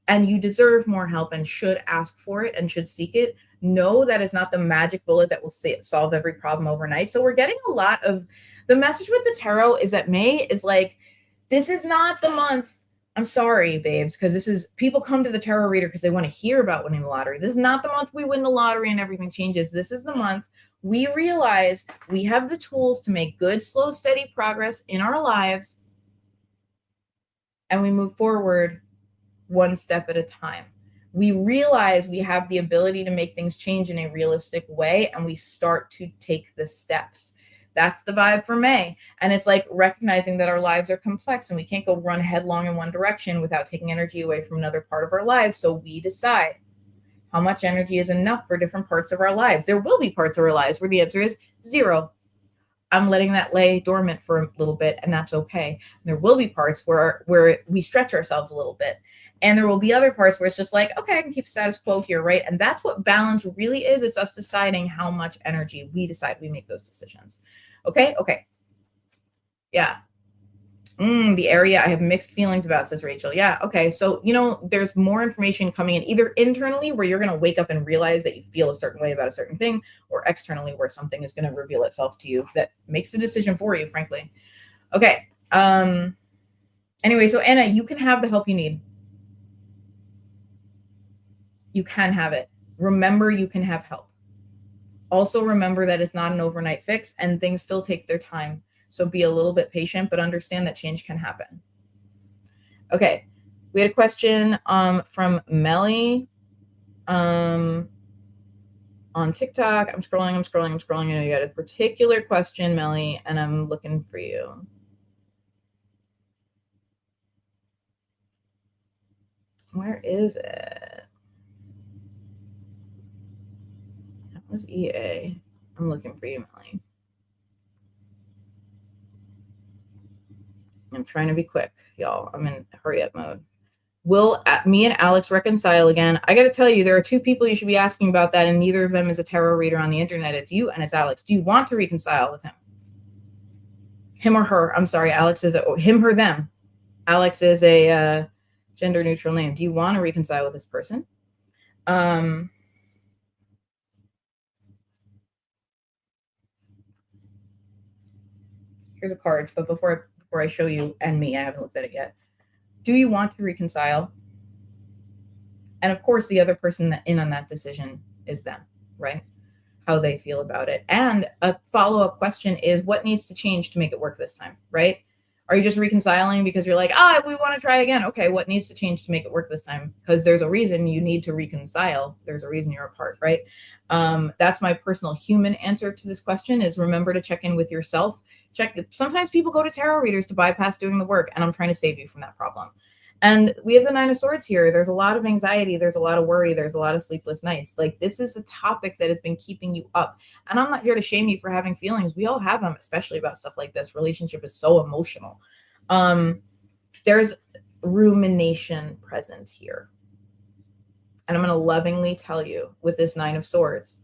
and you deserve more help and should ask for it and should seek it. No, that is not the magic bullet that will solve every problem overnight. So we're getting a lot of the message with the tarot is that May is like, this is not the month. I'm sorry, babes, because people come to the tarot reader because they want to hear about winning the lottery. This is not the month we win the lottery and everything changes. This is the month we realize we have the tools to make good, slow, steady progress in our lives. and we move forward one step at a time. We realize we have the ability to make things change in a realistic way, and we start to take the steps. That's the vibe for May. And it's like recognizing that our lives are complex and we can't go run headlong in one direction without taking energy away from another part of our lives. So we decide how much energy is enough for different parts of our lives. There will be parts of our lives where the answer is 0. I'm letting that lay dormant for a little bit, and that's okay. There will be parts where we stretch ourselves a little bit. And there will be other parts where it's just like, okay, I can keep status quo here, right? And that's what balance really is. It's us deciding how much energy we decide. We make those decisions. Okay? Okay. Yeah. The area I have mixed feelings about, says Rachel. Yeah. Okay. So, there's more information coming in either internally where you're going to wake up and realize that you feel a certain way about a certain thing, or externally where something is going to reveal itself to you that makes the decision for you, frankly. Okay. Anyway, so Anna, you can have the help you need. You can have it. Remember, you can have help. Also remember that it's not an overnight fix and things still take their time. So be a little bit patient, but understand that change can happen. Okay. We had a question from Melly on TikTok. I'm scrolling. You got a particular question, Melly, and I'm looking for you. Where is it? That was EA. I'm looking for you, Melly. I'm trying to be quick, y'all. I'm in hurry up mode. Will me and Alex reconcile again? I got to tell you, there are 2 people you should be asking about that, and neither of them is a tarot reader on the internet. It's you and it's Alex. Do you want to reconcile with him? Him or her? I'm sorry. Alex is him, her, them. Alex is a gender neutral name. Do you want to reconcile with this person? Here's a card, but before I show you and me, I haven't looked at it yet. Do you want to reconcile? And of course, the other person that in on that decision is them, right? How they feel about it. And a follow-up question is, what needs to change to make it work this time, right? Are you just reconciling because you're like, we want to try again? Okay, what needs to change to make it work this time? Because there's a reason you need to reconcile. There's a reason you're apart, right? That's my personal human answer to this question is remember to check in with yourself. Sometimes people go to tarot readers to bypass doing the work, and I'm trying to save you from that problem. And we have the 9 of Swords here. There's a lot of anxiety. There's a lot of worry. There's a lot of sleepless nights. Like, this is a topic that has been keeping you up. And I'm not here to shame you for having feelings. We all have them, especially about stuff like this. Relationship is so emotional. There's rumination present here. And I'm going to lovingly tell you with this 9 of Swords,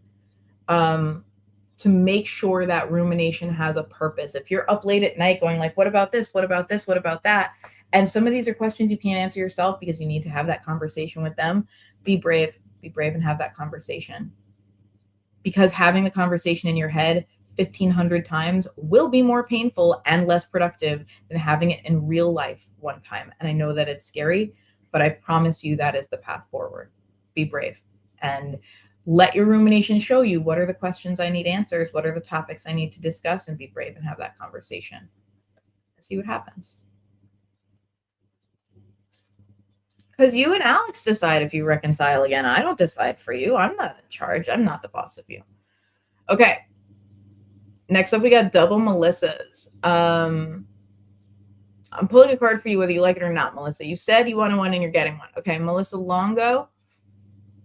to make sure that rumination has a purpose. If you're up late at night going like, what about this? What about this? What about that? And some of these are questions you can't answer yourself because you need to have that conversation with them. Be brave and have that conversation. Because having the conversation in your head 1,500 times will be more painful and less productive than having it in real life one time. And I know that it's scary, but I promise you that is the path forward. Be brave and let your rumination show you what are the questions I need answers, what are the topics I need to discuss, and be brave and have that conversation. Let's see what happens. Because you and Alex decide if you reconcile again. I don't decide for you. I'm not in charge. I'm not the boss of you. Okay. Next up, we got double Melissas. I'm pulling a card for you whether you like it or not, Melissa. You said you wanted one and you're getting one. Okay, Melissa Longo.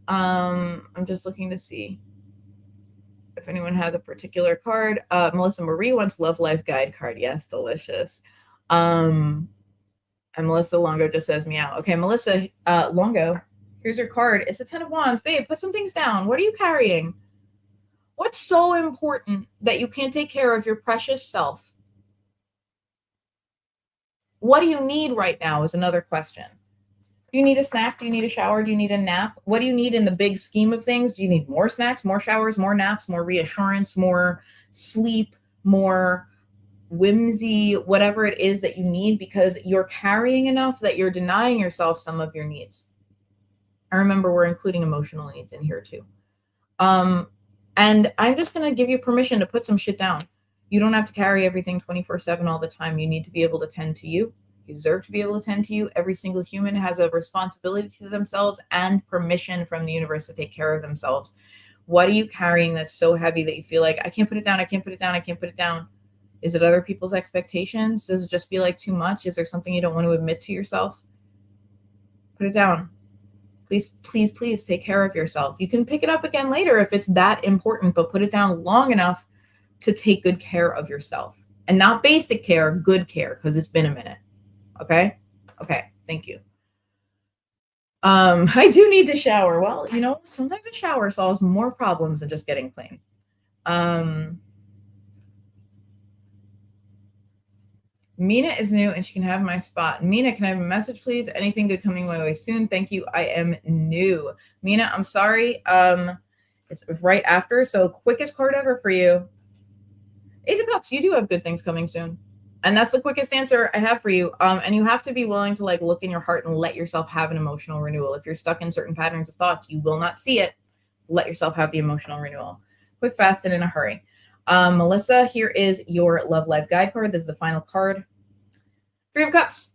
I'm just looking to see if anyone has a particular card. Melissa Marie wants Love Life Guide card. Yes, delicious. And Melissa Longo just says meow. Okay, Melissa Longo, here's your card. It's the 10 of Wands. Babe, put some things down. What are you carrying? What's so important that you can't take care of your precious self? What do you need right now is another question. Do you need a snack? Do you need a shower? Do you need a nap? What do you need in the big scheme of things? Do you need more snacks, more showers, more naps, more reassurance, more sleep, more whimsy, whatever it is that you need, because you're carrying enough that you're denying yourself some of your needs. I remember we're including emotional needs in here too. And I'm just going to give you permission to put some shit down. You don't have to carry everything 24/7 all the time. You need to be able to tend to you. You deserve to be able to tend to you. Every single human has a responsibility to themselves and permission from the universe to take care of themselves. What are you carrying that's so heavy that you feel like, I can't put it down, I can't put it down, I can't put it down? Is it other people's expectations? Does it just feel like too much? Is there something you don't want to admit to yourself? Put it down. Please, please, please take care of yourself. You can pick it up again later if it's that important, but put it down long enough to take good care of yourself. And not basic care, good care, because it's been a minute. Okay? Okay, thank you. I do need to shower. Well, you know, sometimes a shower solves more problems than just getting clean. Mina is new and she can have my spot. Mina, can I have a message, please? Anything good coming my way soon? Thank you. I am new. Mina, I'm sorry. It's right after. So quickest card ever for you. Ace of Cups, you do have good things coming soon. And that's the quickest answer I have for you. And you have to be willing to like look in your heart and let yourself have an emotional renewal. If you're stuck in certain patterns of thoughts, you will not see it. Let yourself have the emotional renewal. Quick, fast, and in a hurry. Melissa, here is your Love Life Guide card. This is the final card. Three of Cups.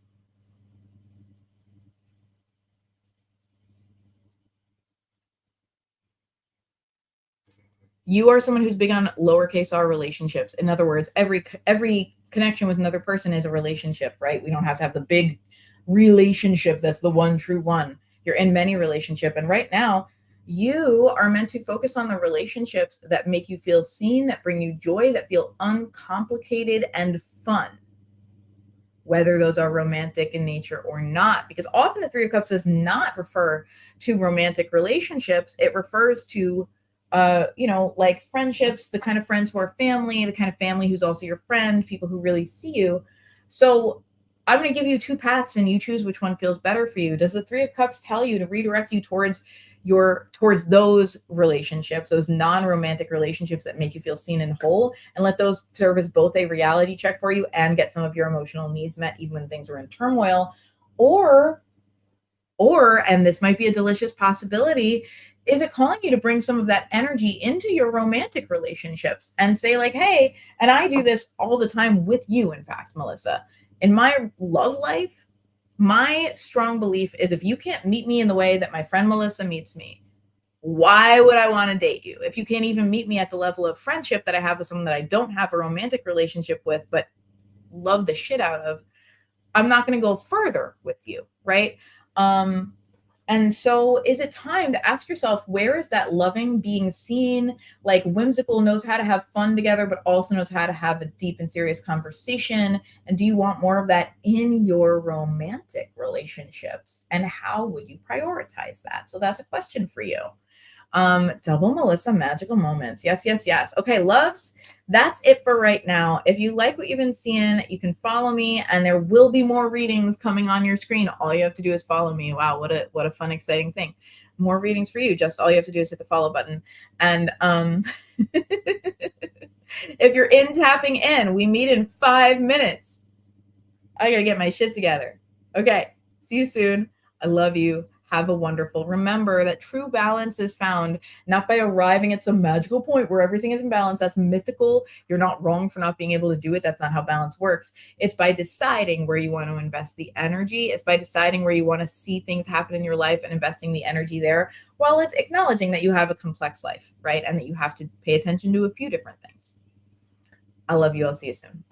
You are someone who's big on lowercase r relationships. In other words, every connection with another person is a relationship, right? We don't have to have the big relationship that's the one true one. You're in many relationships. And right now, you are meant to focus on the relationships that make you feel seen, that bring you joy, that feel uncomplicated and fun, whether those are romantic in nature or not. Because often the Three of Cups does not refer to romantic relationships. It refers to, you know, like friendships, the kind of friends who are family, the kind of family who's also your friend, people who really see you. So I'm going to give you two paths and you choose which one feels better for you. Does the Three of Cups tell you to redirect you towards those relationships, those non-romantic relationships that make you feel seen and whole, and let those serve as both a reality check for you and get some of your emotional needs met even when things are in turmoil? Or, and this might be a delicious possibility, is it calling you to bring some of that energy into your romantic relationships and say like, hey, and I do this all the time with you, in fact, Melissa, in my love life, my strong belief is if you can't meet me in the way that my friend Melissa meets me, why would I want to date you? If you can't even meet me at the level of friendship that I have with someone that I don't have a romantic relationship with, but love the shit out of, I'm not going to go further with you, right? And so is it time to ask yourself, where is that loving, being seen, like whimsical, knows how to have fun together, but also knows how to have a deep and serious conversation? And do you want more of that in your romantic relationships? And how would you prioritize that? So that's a question for you. Double Melissa magical moments. Yes, yes, yes. Okay, loves, that's it for right now. If you like what you've been seeing, you can follow me and there will be more readings coming on your screen. All you have to do is follow me. Wow, what a fun, exciting thing. More readings for you. Just all you have to do is hit the follow button. And if you're in tapping in, we meet in 5 minutes. I gotta get my shit together. Okay, see you soon. I love you. Have a wonderful. Remember that true balance is found not by arriving at some magical point where everything is in balance. That's mythical. You're not wrong for not being able to do it. That's not how balance works. It's by deciding where you want to invest the energy. It's by deciding where you want to see things happen in your life and investing the energy there, while it's acknowledging that you have a complex life, right? And that you have to pay attention to a few different things. I love you. I'll see you soon.